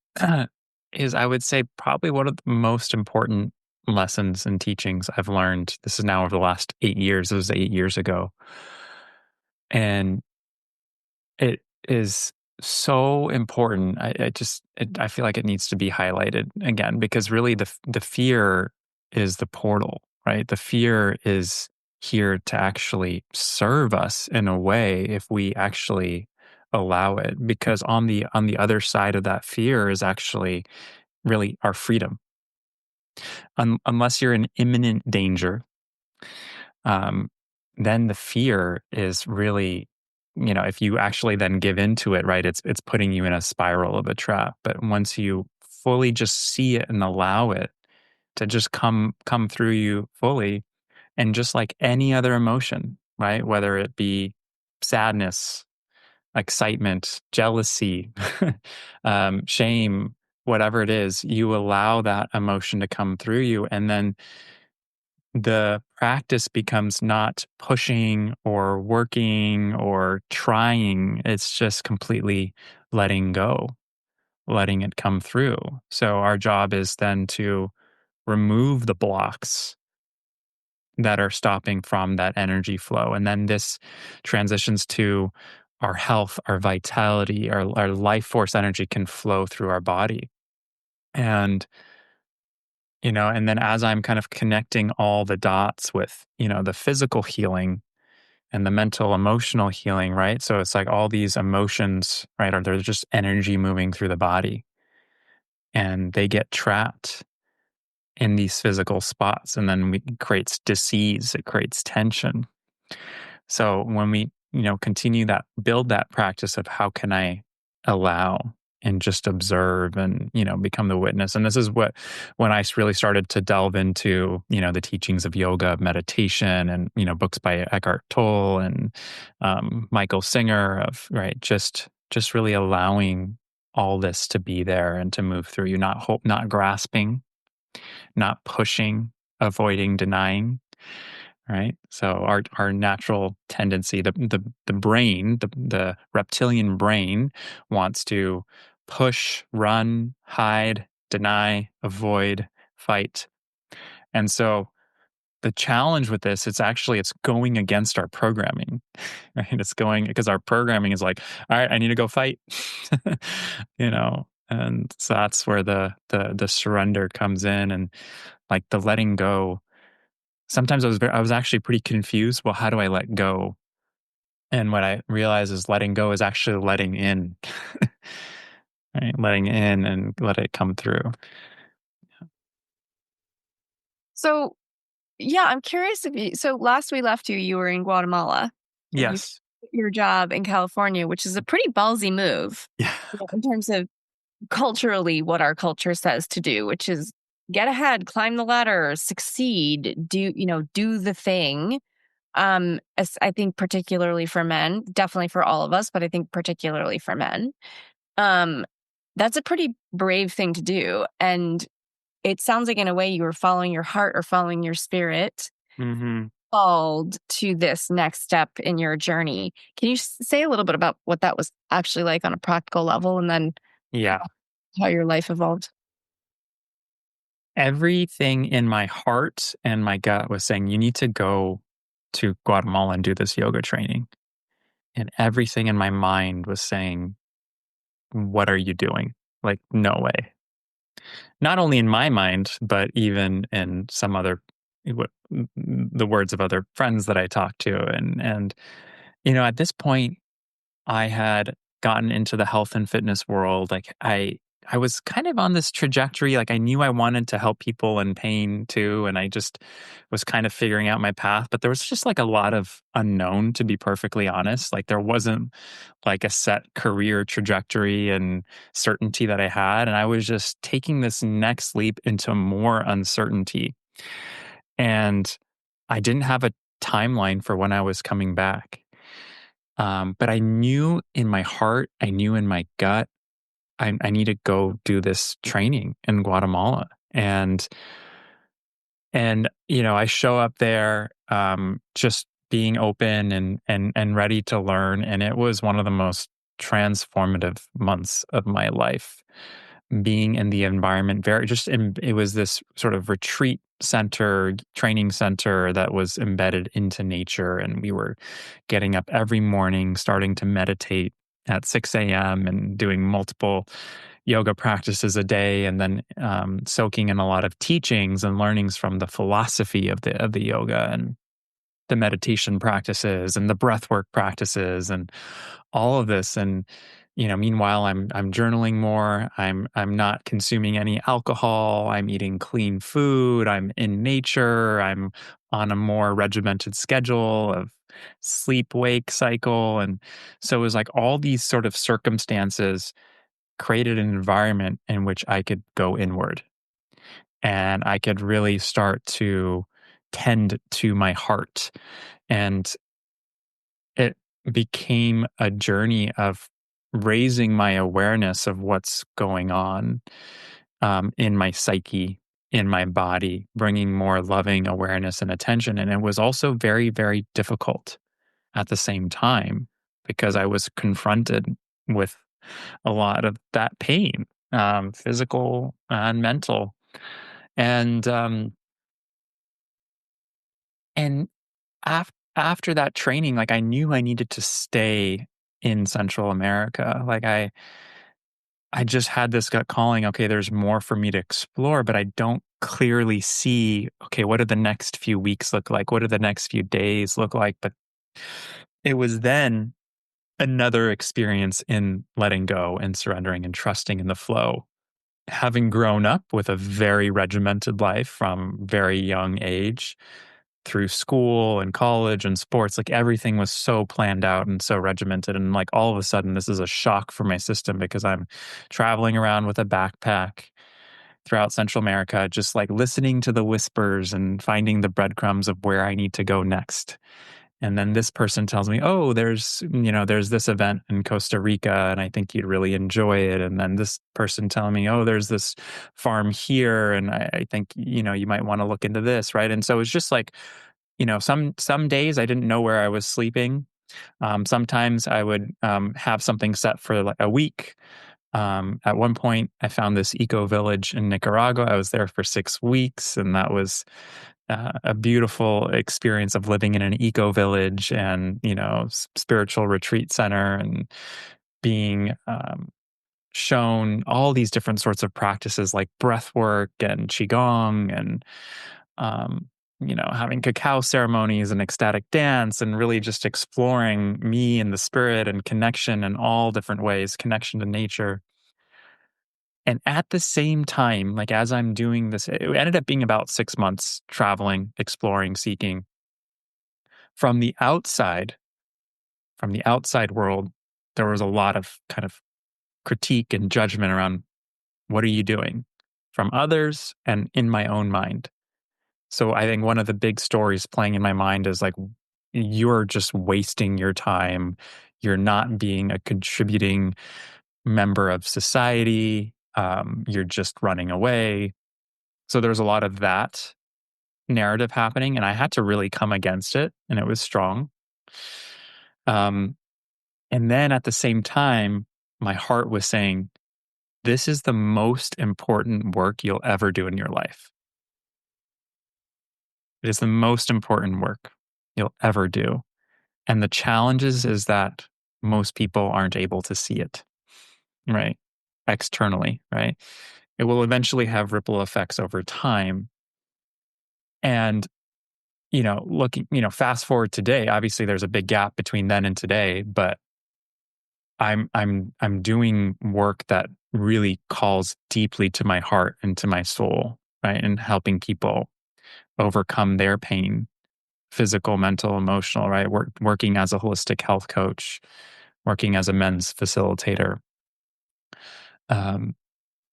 is, I would say, probably one of the most important lessons and teachings I've learned. This is now over the last 8 years. It was 8 years ago. And it is so important. I feel like it needs to be highlighted again, because really the fear is the portal, right? The fear is here to actually serve us in a way if we actually allow it, because on the other side of that fear is actually really our freedom. Unless you're in imminent danger, um, then the fear is really, if you actually then give into it, right, it's putting you in a spiral of a trap. But once you fully just see it and allow it to just come through you fully, and just like any other emotion, right, whether it be sadness, excitement, jealousy, shame, whatever it is, you allow that emotion to come through you. And then the practice becomes not pushing or working or trying. It's just completely letting go, letting it come through. So our job is then to remove the blocks that are stopping from that energy flow. And then this transitions to our health, our vitality, our life force energy can flow through our body. And and then as I'm kind of connecting all the dots with, the physical healing and the mental emotional healing, right? So it's like all these emotions, right? Are there just energy moving through the body, and they get trapped in these physical spots, and then it creates disease, it creates tension. So when we, continue that, build that practice of how can I allow and just observe and, become the witness. And this is when I really started to delve into, the teachings of yoga, meditation, and, books by Eckhart Tolle and Michael Singer of, right, just really allowing all this to be there and to move through you, not grasping, not pushing, avoiding, denying, right? So our natural tendency, the brain, the reptilian brain, wants to push, run, hide, deny, avoid, fight. And so the challenge with this, it's going against our programming, right? It's going because our programming is like, all right, I need to go fight, and so that's where the surrender comes in, and like the letting go. Sometimes I was actually pretty confused. Well, how do I let go? And what I realized is letting go is actually letting in, right? Letting in and let it come through. So, yeah, I'm curious if so last we left you, you were in Guatemala and you Yes. quit your job in California, which is a pretty ballsy move Yeah. in terms of culturally what our culture says to do, which is get ahead, climb the ladder, succeed, do the thing. I think particularly for men, definitely for all of us, but I think particularly for men. Um, that's a pretty brave thing to do. And it sounds like in a way you were following your heart or following your spirit, Hmm. called to this next step in your journey. Can you say a little bit about what that was actually like on a practical level and then Yeah. how your life evolved? Everything in my heart and my gut was saying, you need to go to Guatemala and do this yoga training. And everything in my mind was saying, what are you doing? Like, no way. Not only in my mind, but even in some other, the words of other friends that I talked to. And at this point, I had gotten into the health and fitness world. Like I was kind of on this trajectory, like, I knew I wanted to help people in pain too, and I just was kind of figuring out my path, but there was just, like, a lot of unknown, to be perfectly honest. Like, there wasn't, like, a set career trajectory and certainty that I had, and I was just taking this next leap into more uncertainty, and I didn't have a timeline for when I was coming back. But I knew in my heart, I knew in my gut, I need to go do this training in Guatemala. And I show up there, just being open and ready to learn. And it was one of the most transformative months of my life. Being in the environment, it was this sort of retreat center, training center that was embedded into nature. And we were getting up every morning, starting to meditate at 6 a.m. and doing multiple yoga practices a day, and then soaking in a lot of teachings and learnings from the philosophy of the yoga and the meditation practices and the breathwork practices and all of this. And meanwhile, I'm journaling more. I'm not consuming any alcohol. I'm eating clean food. I'm in nature. I'm on a more regimented schedule of sleep wake cycle. And so it was like all these sort of circumstances created an environment in which I could go inward and I could really start to tend to my heart. And it became a journey of raising my awareness of what's going on in my psyche, in my body, bringing more loving awareness and attention. And it was also very, very difficult at the same time because I was confronted with a lot of that pain, physical and mental. And and after that training, like I knew I needed to stay in Central America. Like I just had this gut calling, okay, there's more for me to explore, but I don't clearly see, okay, what do the next few weeks look like? What do the next few days look like? But it was then another experience in letting go and surrendering and trusting in the flow. Having grown up with a very regimented life from very young age through school and college and sports, like everything was so planned out and so regimented. And like all of a sudden, this is a shock for my system because I'm traveling around with a backpack throughout Central America, just like listening to the whispers and finding the breadcrumbs of where I need to go next. And then this person tells me, "Oh, there's this event in Costa Rica, and I think you'd really enjoy it." And then this person telling me, "Oh, there's this farm here, and I think you might want to look into this, right?" And so it's just like, some days I didn't know where I was sleeping. Sometimes I would have something set for like a week. At one point, I found this eco village in Nicaragua. I was there for 6 weeks, and that was a beautiful experience of living in an eco village and spiritual retreat center and being shown all these different sorts of practices like breath work and qigong and um, having cacao ceremonies and ecstatic dance and really just exploring me and the spirit and connection in all different ways, connection to nature. And at the same time, like as I'm doing this, it ended up being about 6 months traveling, exploring, seeking. From the outside, from the outside world, there was a lot of kind of critique and judgment around what are you doing from others and in my own mind. So I think one of the big stories playing in my mind is like, you're just wasting your time. You're not being a contributing member of society. You're just running away. So there's a lot of that narrative happening, and I had to really come against it, and it was strong. Um, and then at the same time, my heart was saying, this is the most important work you'll ever do in your life. It is the most important work you'll ever do. And the challenges is that most people aren't able to see it, right? Externally, right? It will eventually have ripple effects over time. And, fast forward today, obviously there's a big gap between then and today, but I'm doing work that really calls deeply to my heart and to my soul, right? And helping people overcome their pain, physical, mental, emotional, right? Working as a holistic health coach, working as a men's facilitator. Um,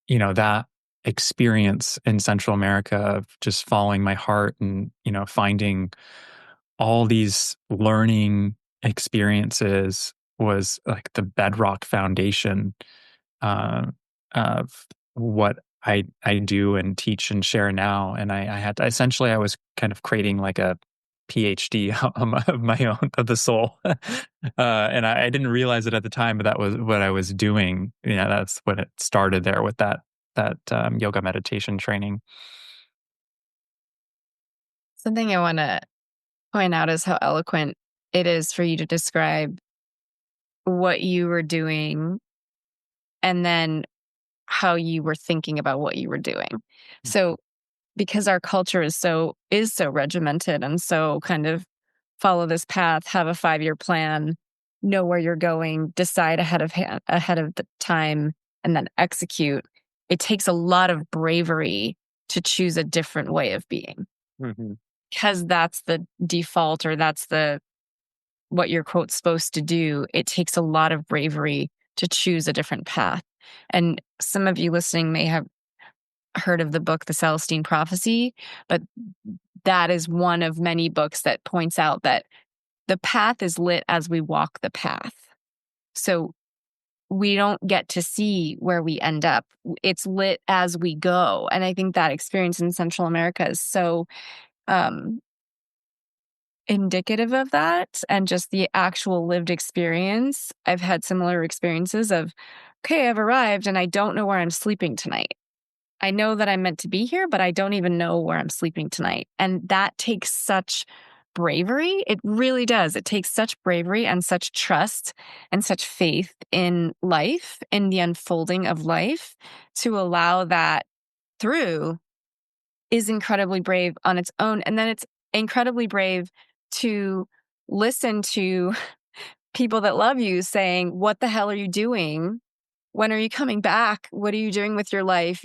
that experience in Central America of just following my heart and, finding all these learning experiences was like the bedrock foundation uh, of what I do and teach and share now. And I had essentially I was kind of creating like a PhD of my own of the soul, and I didn't realize it at the time, but that was what I was doing. That's when it started there with that yoga meditation training. Something I want to point out is how eloquent it is for you to describe what you were doing and then how you were thinking about what you were doing. So, because our culture is so regimented and so kind of follow this path, have a 5-year plan, know where you're going, decide ahead of the time, and then execute. It takes a lot of bravery to choose a different way of being Mhm, because that's the default or that's the what you're quote supposed to do. It takes a lot of bravery to choose a different path. And some of you listening may have heard of the book The Celestine Prophecy, but that is one of many books that points out that the path is lit as we walk the path. So we don't get to see where we end up. It's lit as we go. And I think that experience in Central America is so um, indicative of that and just the actual lived experience. I've had similar experiences of, okay, I've arrived and I don't know where I'm sleeping tonight. I know that I'm meant to be here, but I don't even know where I'm sleeping tonight. And that takes such bravery. It really does. It takes such bravery and such trust and such faith in life, in the unfolding of life to allow that through is incredibly brave on its own. And then it's incredibly brave to listen to people that love you saying, "What the hell are you doing? When are you coming back? What are you doing with your life?"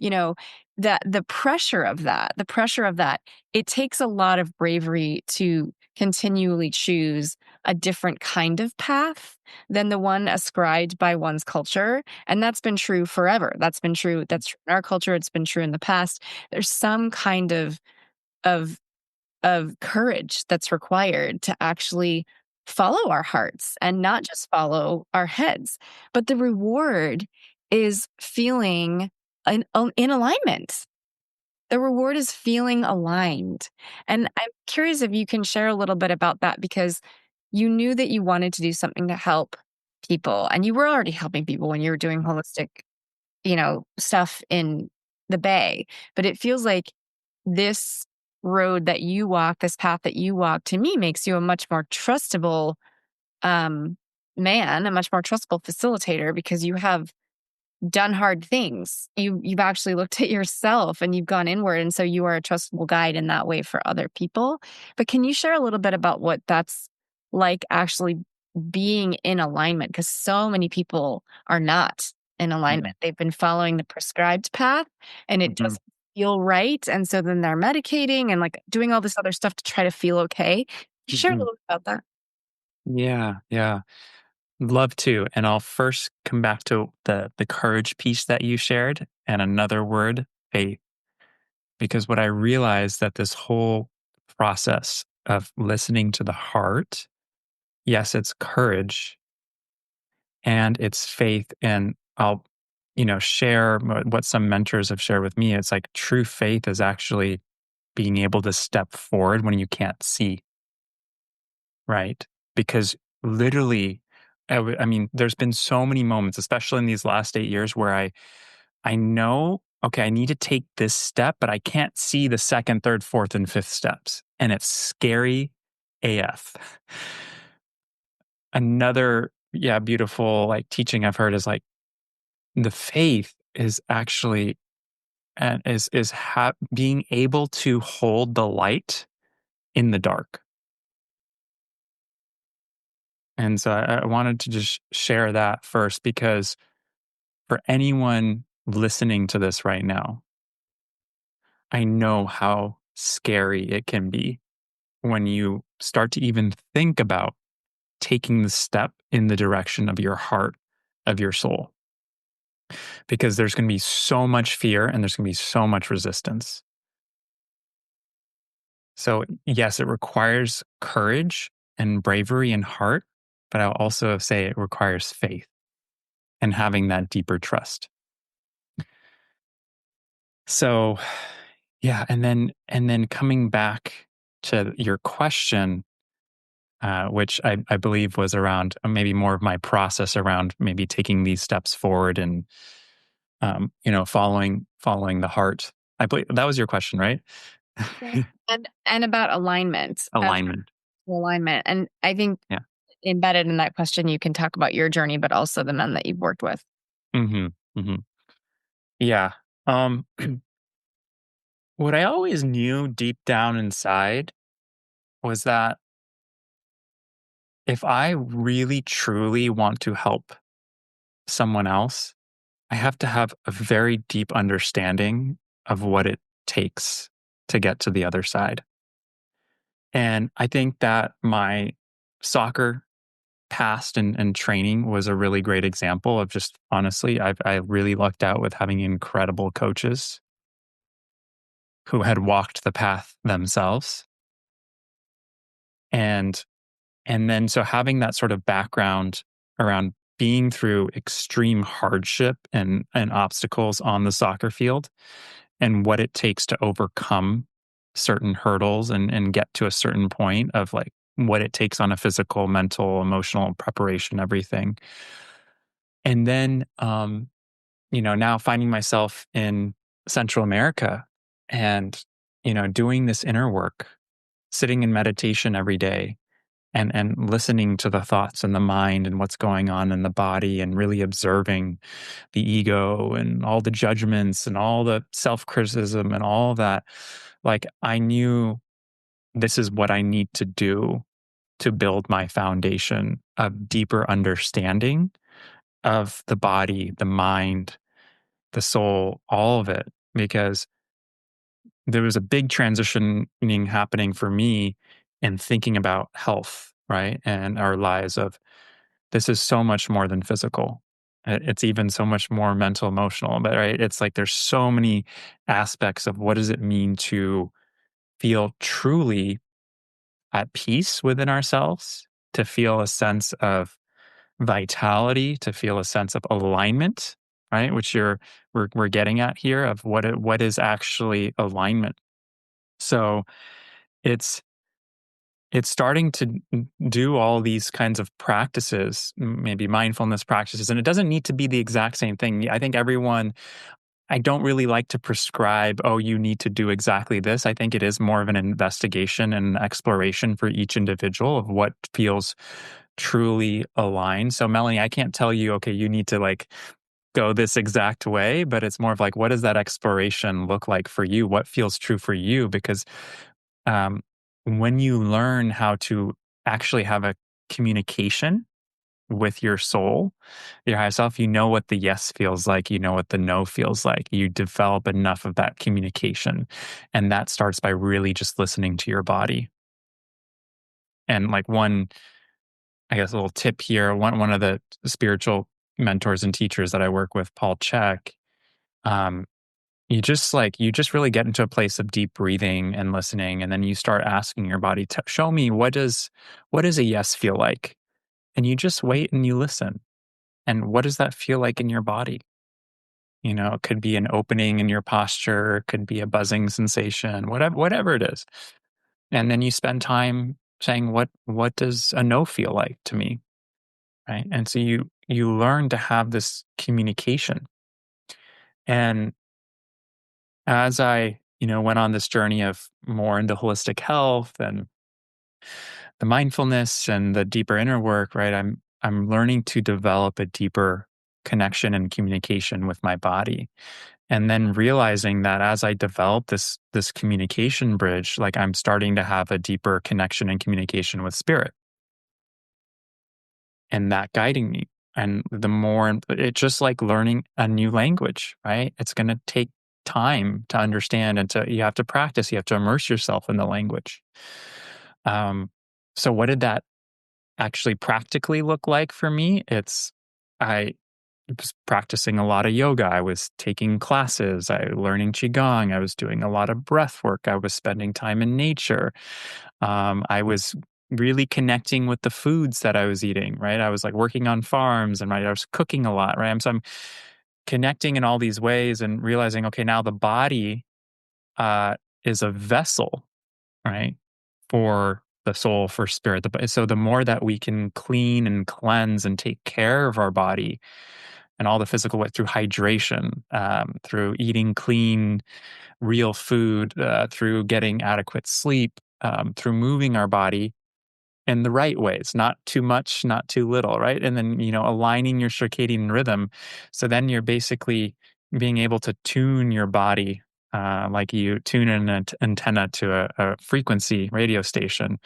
That the pressure of that, it takes a lot of bravery to continually choose a different kind of path than the one ascribed by one's culture. And that's been true forever. That's true in our culture. It's been true in the past. There's some kind of of courage that's required to actually follow our hearts and not just follow our heads. But the reward is feeling in alignment. The reward is feeling aligned. And I'm curious if you can share a little bit about that because you knew that you wanted to do something to help people and you were already helping people when you were doing holistic stuff in the Bay. But it feels like this road that you walk, this path that you walk, to me makes you a much more trustable um, man, a much more trustable facilitator because you have done hard things. You've actually looked at yourself and you've gone inward, and so you are a trustable guide in that way for other people. But can you share a little bit about what that's like actually being in alignment? Because so many people are not in mhm, alignment. They've been following the prescribed path and it mhm, doesn't feel right. And so then they're medicating and like doing all this other stuff to try to feel okay. Can you share a mhm. little bit about that? Yeah, yeah. Love to. And I'll first come back to the courage piece that you shared and another word, faith. Because what I realized that this whole process of listening to the heart, yes, it's courage and it's faith. And I'll, share what some mentors have shared with me. It's like true faith is actually being able to step forward when you can't see, right? Because literally, I mean, there's been so many moments, especially in these last 8 years, where I know, okay, I need to take this step, but I can't see the second, third, fourth, and fifth steps. And it's scary AF. Another, yeah, beautiful like teaching I've heard is like the faith is actually and being able to hold the light in the dark. And so I wanted to just share that first because for anyone listening to this right now, I know how scary it can be when you start to even think about taking the step in the direction of your heart, of your soul, because there's going to be so much fear and there's going to be so much resistance. So, yes, it requires courage and bravery and heart, but I'll also say it requires faith and having that deeper trust. So, yeah, and then coming back to your question, which I believe was around maybe more of my process around maybe taking these steps forward and following the heart. I believe that was your question, right? Yeah. And about alignment, Alignment. alignment. And I think Yeah. embedded in that question, you can talk about your journey, but also the men that you've worked with. Hmm. Hmm. Yeah. Um, what I always knew deep down inside was that if I really truly want to help someone else, I have to have a very deep understanding of what it takes to get to the other side. And I think that my soccer past and training was a really great example of just honestly, I really lucked out with having incredible coaches who had walked the path themselves. And and then so having that sort of background around being through extreme hardship and obstacles on the soccer field and what it takes to overcome certain hurdles and get to a certain point of like what it takes on a physical, mental, emotional preparation, everything. And then now finding myself in Central America and doing this inner work, sitting in meditation every day and listening to the thoughts in the mind and what's going on in the body and really observing the ego and all the judgments and all the self-criticism and all that. Like I knew this is what I need to do to build my foundation of deeper understanding of the body, the mind, the soul, all of it. Because there was a big transitioning happening for me in thinking about health, right? And our lives of this is so much more than physical. It's even so much more mental, emotional, but right? It's like there's so many aspects of what does it mean to feel truly at peace within ourselves, to feel a sense of vitality, to feel a sense of alignment, right? Which we're getting at here of what is actually alignment. So it's it's starting to do all these kinds of practices, maybe mindfulness practices, and it doesn't need to be the exact same thing. I think everyone, I don't really like to prescribe, oh, you need to do exactly this. I think it is more of an investigation and exploration for each individual of what feels truly aligned. So, Melanie, I can't tell you, okay, you need to like go this exact way, but it's more of like, what does that exploration look like for you? What feels true for you? Because um, when you learn how to actually have a communication with your soul, your higher self, you know what the yes feels like, you know what the no feels like. You develop enough of that communication. And that starts by really just listening to your body. And like one, I guess, a little tip here, one of the spiritual mentors and teachers that I work with, Paul Chek, um, you just really get into a place of deep breathing and listening, and then you start asking your body to show me what does a yes feel like, and you just wait and you listen, and what does that feel like in your body? It could be an opening in your posture, it could be a buzzing sensation, whatever it is, and then you spend time saying what does a no feel like to me, right? And so you learn to have this communication, and as I, went on this journey of more into holistic health and the mindfulness and the deeper inner work, right? I'm learning to develop a deeper connection and communication with my body. And then realizing that as I develop this communication bridge, like I'm starting to have a deeper connection and communication with spirit. and that guiding me. And the more, it's just like learning a new language, right? It's going to take time to understand, and you have to practice, you have to immerse yourself in the language. Um, so what did that actually practically look like for me? I was practicing a lot of yoga. I was taking classes. I learning qigong. I was doing a lot of breath work. I was spending time in nature. I was really connecting with the foods that I was eating. Right. I was like working on farms, and right, I was cooking a lot. Right. So I'm connecting in all these ways and realizing, okay, now the body uh, is a vessel, right, for the soul, for spirit. So the more that we can clean and cleanse and take care of our body and all the physical way through hydration, through eating clean, real food, through getting adequate sleep, through moving our body in the right ways, not too much, not too little, right? And then, aligning your circadian rhythm. So then you're basically being able to tune your body, like you tune an antenna to a frequency radio station,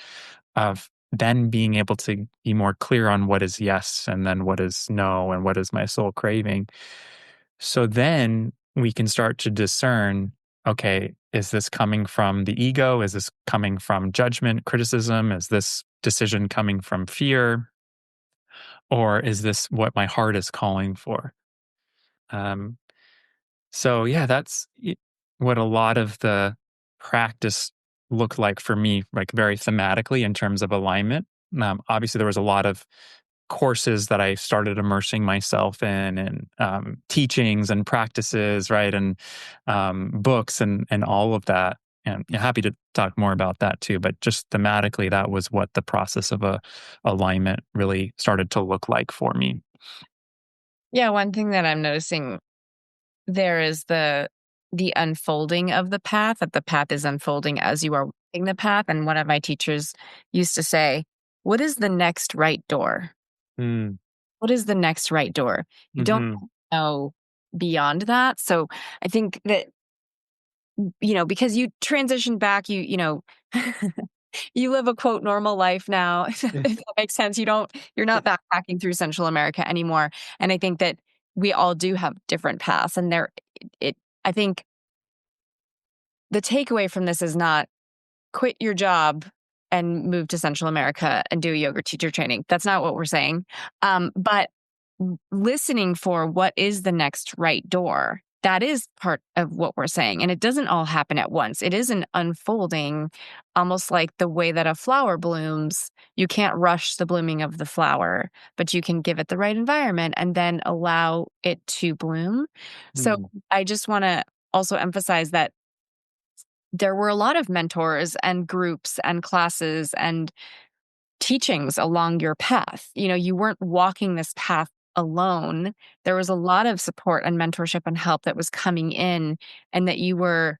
of then being able to be more clear on what is yes and then what is no and what is my soul craving. So then we can start to discern, okay, is this coming from the ego? Is this coming from judgment, criticism? Is this decision coming from fear? Or is this what my heart is calling for? Um, so, yeah, what a lot of the practice looked like for me, like very thematically in terms of alignment. Obviously, there was a lot of courses that I started immersing myself in, and teachings and practices, right? And books and all of that. And happy to talk more about that too. But just thematically, that was what the process of alignment really started to look like for me. Yeah, one thing that I'm noticing there is the unfolding of the path, that the path is unfolding as you are walking the path. And one of my teachers used to say, "What is the next right door? Mm, What is the next right door?" You don't hmm know beyond that. So I think that, because you transitioned back, you live a quote normal life now, if that makes sense. You're not backpacking through Central America anymore. And I think that we all do have different paths. And I think the takeaway from this is not quit your job and move to Central America and do a yoga teacher training. That's not what we're saying. But listening for what is the next right door, that is part of what we're saying. And it doesn't all happen at once. It is an unfolding, almost like the way that a flower blooms. You can't rush the blooming of the flower, but you can give it the right environment and then allow it to bloom. So hmm I just want to also emphasize that there were a lot of mentors and groups and classes and teachings along your path. You weren't walking this path alone. There was a lot of support and mentorship and help that was coming in and that you were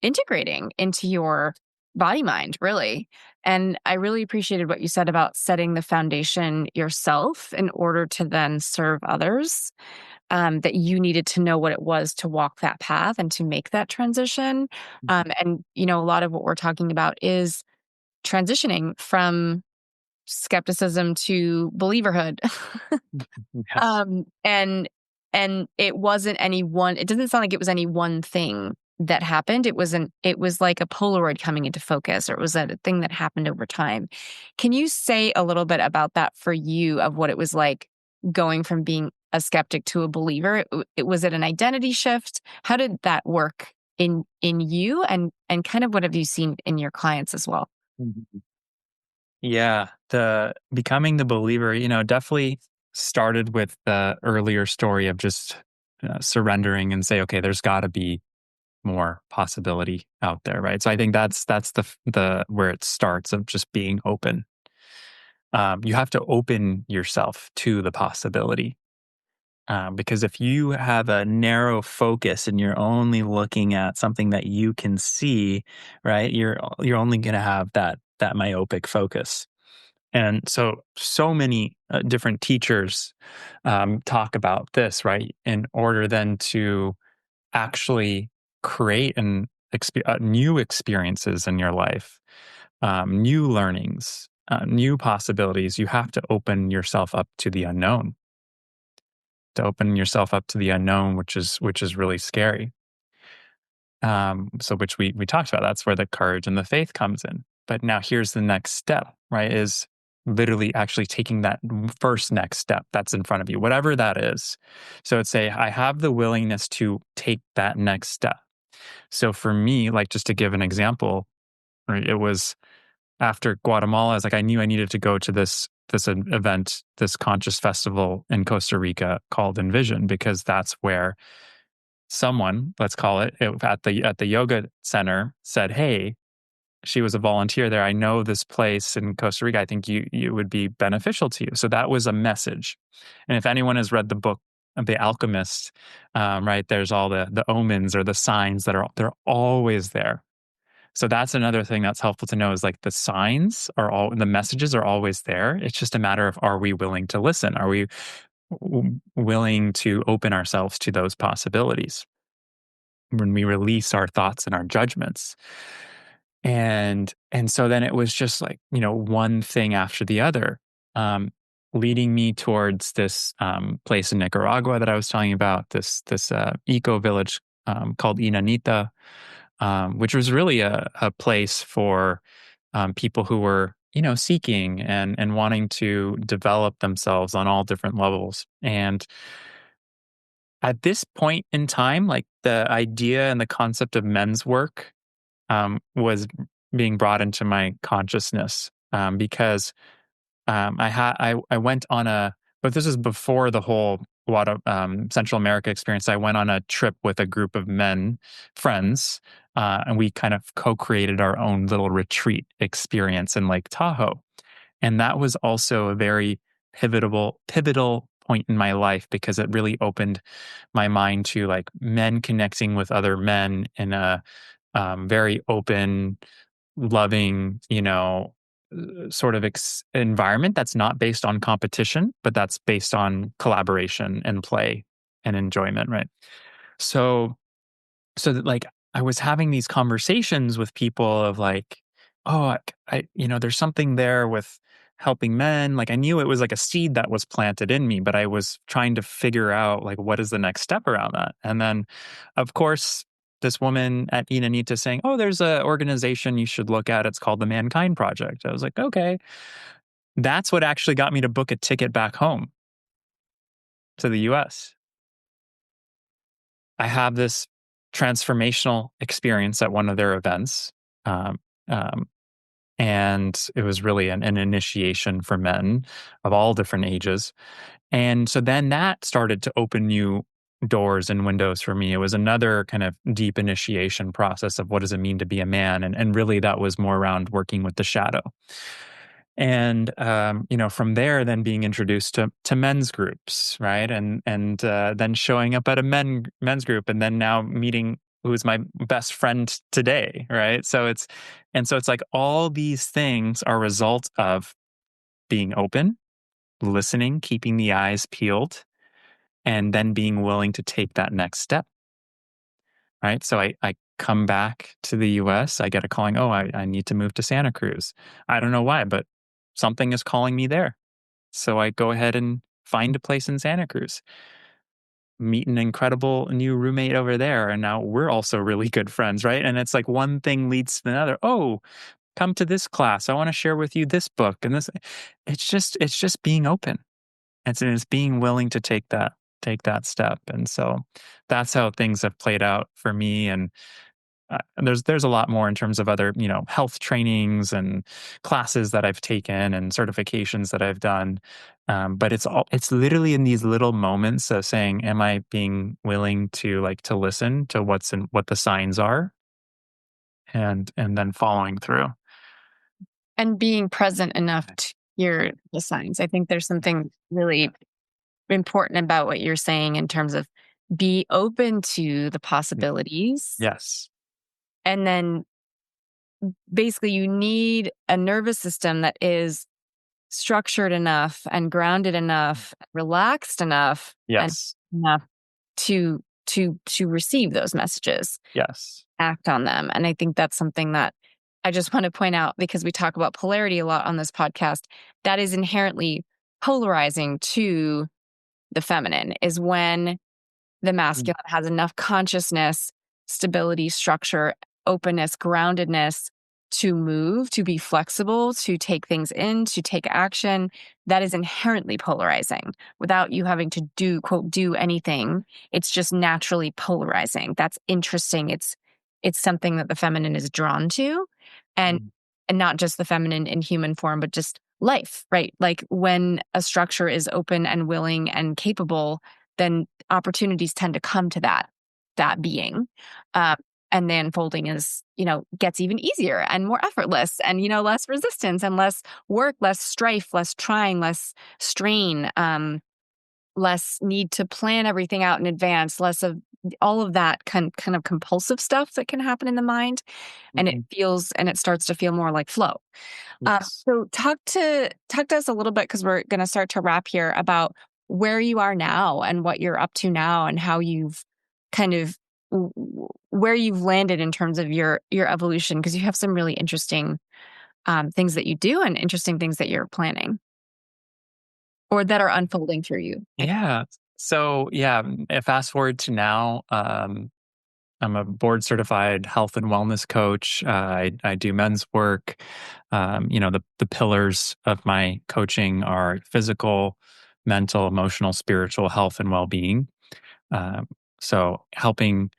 integrating into your body mind, really. And I really appreciated what you said about setting the foundation yourself in order to then serve others, that you needed to know what it was to walk that path and to make that transition. A lot of what we're talking about is transitioning from skepticism to believerhood. Yeah. And it doesn't sound like it was any one thing that happened. It was like a Polaroid coming into focus, or it was a thing that happened over time. Can you say a little bit about that for you, of what it was like going from being a skeptic to a believer? Was it an identity shift? How did that work in you, and kind of what have you seen in your clients as well? Mhm. Yeah, the becoming the believer, definitely started with the earlier story of just surrendering and say, okay, there's got to be more possibility out there, right? So I think that's the where it starts, of just being open. You have to open yourself to the possibility, because if you have a narrow focus and you're only looking at something that you can see, right, you're only going to have that myopic focus. And so many different teachers talk about this, right? In order then to actually create new experiences in your life, new learnings. new possibilities, you have to open yourself up to the unknown. To open yourself up to the unknown, which is really scary. So which we talked about. That's where the courage and the faith comes in. But now here's the next step, right? Is literally actually taking that first next step that's in front of you, whatever that is. So it's say, I have the willingness to take that next step. So for me, like just to give an example, right, it was after Guatemala, I was like, I knew I needed to go to this event, this conscious festival in Costa Rica called Envision, because that's where someone, let's call it at the yoga center, said, "Hey," she was a volunteer there. "I know this place in Costa Rica. I think you would be beneficial to you." So that was a message. And if anyone has read the book The Alchemist, right, there's all the omens or the signs they're always there. So that's another thing that's helpful to know is like the messages are always there. It's just a matter of, are we willing to listen? Are we willing to open ourselves to those possibilities when we release our thoughts and our judgments? And so then it was just like, one thing after the other, um, leading me towards this place in Nicaragua that I was telling you about, this eco village called Inanita, which was really a place for people who were, seeking and wanting to develop themselves on all different levels. And at this point in time, like the idea and the concept of men's work was being brought into my consciousness, because I went on but this is before the whole Central America experience. I went on a trip with a group of men friends, and we kind of co-created our own little retreat experience in Lake Tahoe, and that was also a very pivotal point in my life because it really opened my mind to like men connecting with other men in a very open, loving, sort of environment that's not based on competition, but that's based on collaboration and play and enjoyment, right? So, so that like I was having these conversations with people of like, oh, there's something there with helping men. Like I knew it was like a seed that was planted in me, but I was trying to figure out like what is the next step around that. And then, of course, this woman at Inanita saying, "Oh, there's a organization you should look at. It's called the Mankind Project." I was like, okay, that's what actually got me to book a ticket back home to the U.S. I have this transformational experience at one of their events. Um, um, and it was really an initiation for men of all different ages. And so then that started to open new doors and windows for me. It was another kind of deep initiation process of what does it mean to be a man? And really that was more around working with the shadow. And from there, then being introduced to men's groups, right, and then showing up at a men's group, and then now meeting who's my best friend today, right? So it's like all these things are results of being open, listening, keeping the eyes peeled, and then being willing to take that next step, right? So I come back to the US, I get a calling, oh, I need to move to Santa Cruz. I don't know why, but something is calling me there. So I go ahead and find a place in Santa Cruz, meet an incredible new roommate over there. And now we're also really good friends, right? And it's like one thing leads to another. Oh, come to this class. I want to share with you this book. And this it's just being open. It's being willing to take that step. And so that's how things have played out for me. And there's a lot more in terms of other, health trainings and classes that I've taken and certifications that I've done. But it's literally in these little moments of saying, am I being willing to listen to what the signs are, and then following through. And being present enough to hear the signs. I think there's something really important about what you're saying in terms of be open to the possibilities. Yes. And then basically, you need a nervous system that is structured enough and grounded enough, relaxed enough, and Yes. enough to receive those messages, Yes. act on them. And I think that's something that I just want to point out, because we talk about polarity a lot on this podcast, that is inherently polarizing to the feminine, is when the Mm, masculine has enough consciousness, stability, structure, openness, groundedness to move, to be flexible, to take things in, to take action. That is inherently polarizing without you having to do, quote, do anything. It's just naturally polarizing. That's interesting. It's something that the feminine is drawn to, and mm, and not just the feminine in human form, but just life, right? Like when a structure is open and willing and capable, then opportunities tend to come to that being. Um, and the unfolding is, gets even easier and more effortless, and less resistance and less work, less strife, less trying, less strain, less need to plan everything out in advance, less of all of that kind of compulsive stuff that can happen in the mind, and mhm. it starts to feel more like flow. Yes. So talk to us a little bit, because we're going to start to wrap here, about where you are now and what you're up to now, and how you've kind of where you've landed in terms of your evolution, because you have some really interesting things that you do, and interesting things that you're planning or that are unfolding through you. Yeah. So yeah, fast forward to now. I'm a board certified health and wellness coach. I do men's work. The pillars of my coaching are physical, mental, emotional, spiritual health and well being. Um, so helping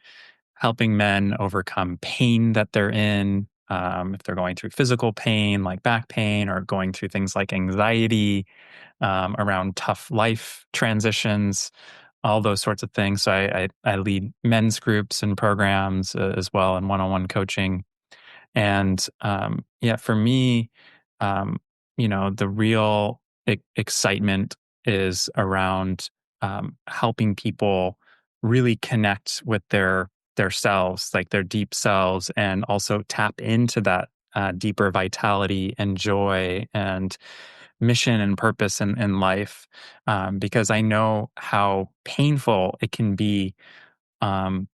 men overcome pain that they're in. If they're going through physical pain like back pain, or going through things like anxiety, around tough life transitions, all those sorts of things. So I lead men's groups and programs as well, and one-on-one coaching. And yeah, for me, um, the real excitement is around helping people really connect with their selves, like their deep selves, and also tap into that deeper vitality and joy and mission and purpose in life, because I know how painful it can be, um,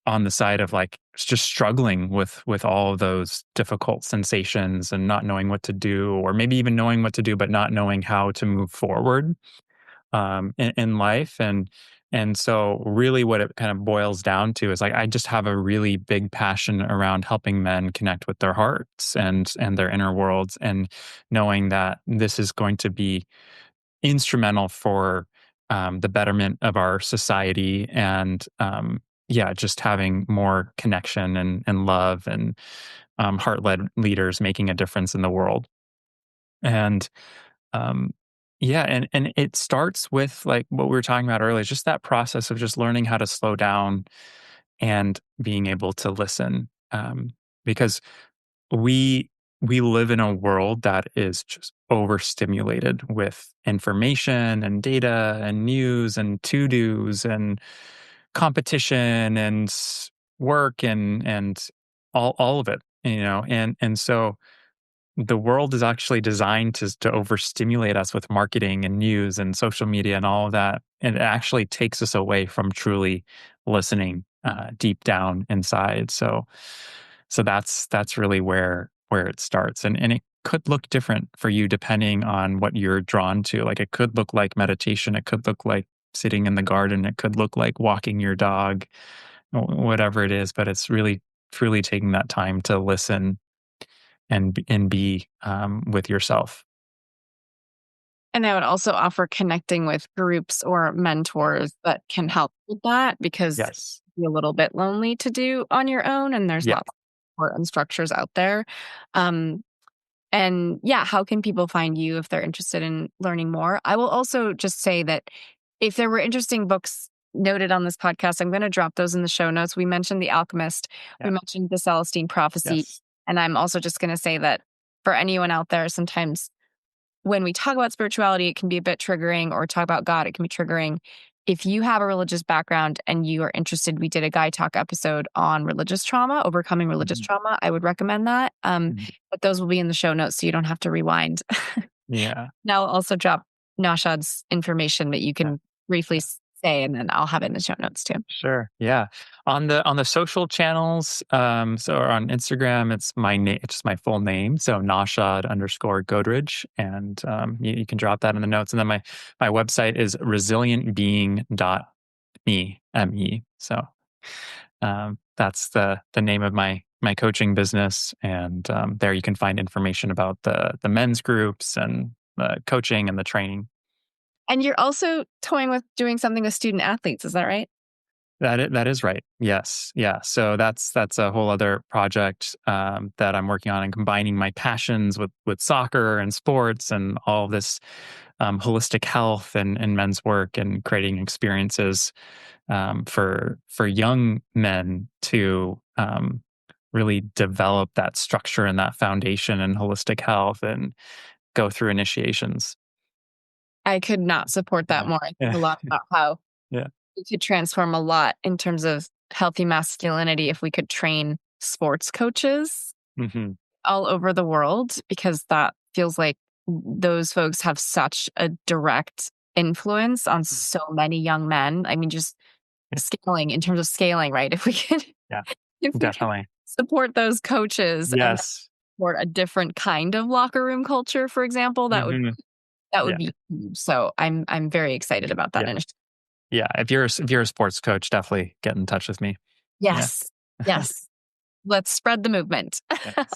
on the side of like just struggling with all of those difficult sensations and not knowing what to do, or maybe even knowing what to do but not knowing how to move forward in life. And so really what it kind of boils down to is like I just have a really big passion around helping men connect with their hearts and their inner worlds, and knowing that this is going to be instrumental for the betterment of our society, and yeah, just having more connection and love, and heart-led leaders making a difference in the world. And um, yeah, and it starts with like what we were talking about earlier, just that process of just learning how to slow down and being able to listen, because we we live in a world that is just overstimulated with information and data and news and to-dos and competition and work and all of it, and so the world is actually designed to overstimulate us with marketing and news and social media and all of that, and it actually takes us away from truly listening deep down inside. So that's really where it starts, and it could look different for you depending on what you're drawn to. Like it could look like meditation, it could look like sitting in the garden, it could look like walking your dog, whatever it is. But it's really truly taking that time to listen and be with yourself. And I would also offer connecting with groups or mentors that can help with that, because Yes. it's a little bit lonely to do on your own, and there's Yeah. lots of support and structures out there. Um, and yeah, how can people find you if they're interested in learning more? I will also just say that if there were interesting books noted on this podcast, I'm going to drop those in the show notes. We mentioned The Alchemist, we Yeah. mentioned The Celestine Prophecy. Yes. And I'm also just going to say that for anyone out there, sometimes when we talk about spirituality, it can be a bit triggering, or talk about God, it can be triggering. If you have a religious background and you are interested, we did a Guy Talk episode on religious trauma, overcoming religious Mhm. trauma. I would recommend that. Mhm. But those will be in the show notes, so you don't have to rewind. Yeah. Now I'll also drop Naushad's information that you Yeah. can briefly Yeah. say, and then I'll have it in the show notes too. Sure. Yeah. On the social channels, so on Instagram, it's my name, it's just my full name. So Naushad_Godridge. And you can drop that in the notes. And then my website is resilientbeing.me. So that's the name of my coaching business. And there you can find information about the men's groups and the coaching and the training. And you're also toying with doing something with student athletes, is that right? That is right. Yes. Yeah. So that's a whole other project that I'm working on and combining my passions with soccer and sports and all of this holistic health and men's work and creating experiences for young men to really develop that structure and that foundation and holistic health and go through initiations. I could not support that Yeah. more. I think Yeah. a lot about how Yeah. we could transform a lot in terms of healthy masculinity if we could train sports coaches Hmm. all over the world, because that feels like those folks have such a direct influence on so many young men. I mean, just Yeah. scaling in terms of scaling, right? If we could, Yeah. if we could Definitely. support those coaches and Yes. support a different kind of locker room culture, for example, Hmm. that would Yeah. be huge. So I'm very excited about that Yeah. initiative. Yeah. If you're a sports coach, definitely get in touch with me. Yeah. Yes. Yes. Let's spread the movement. Yes.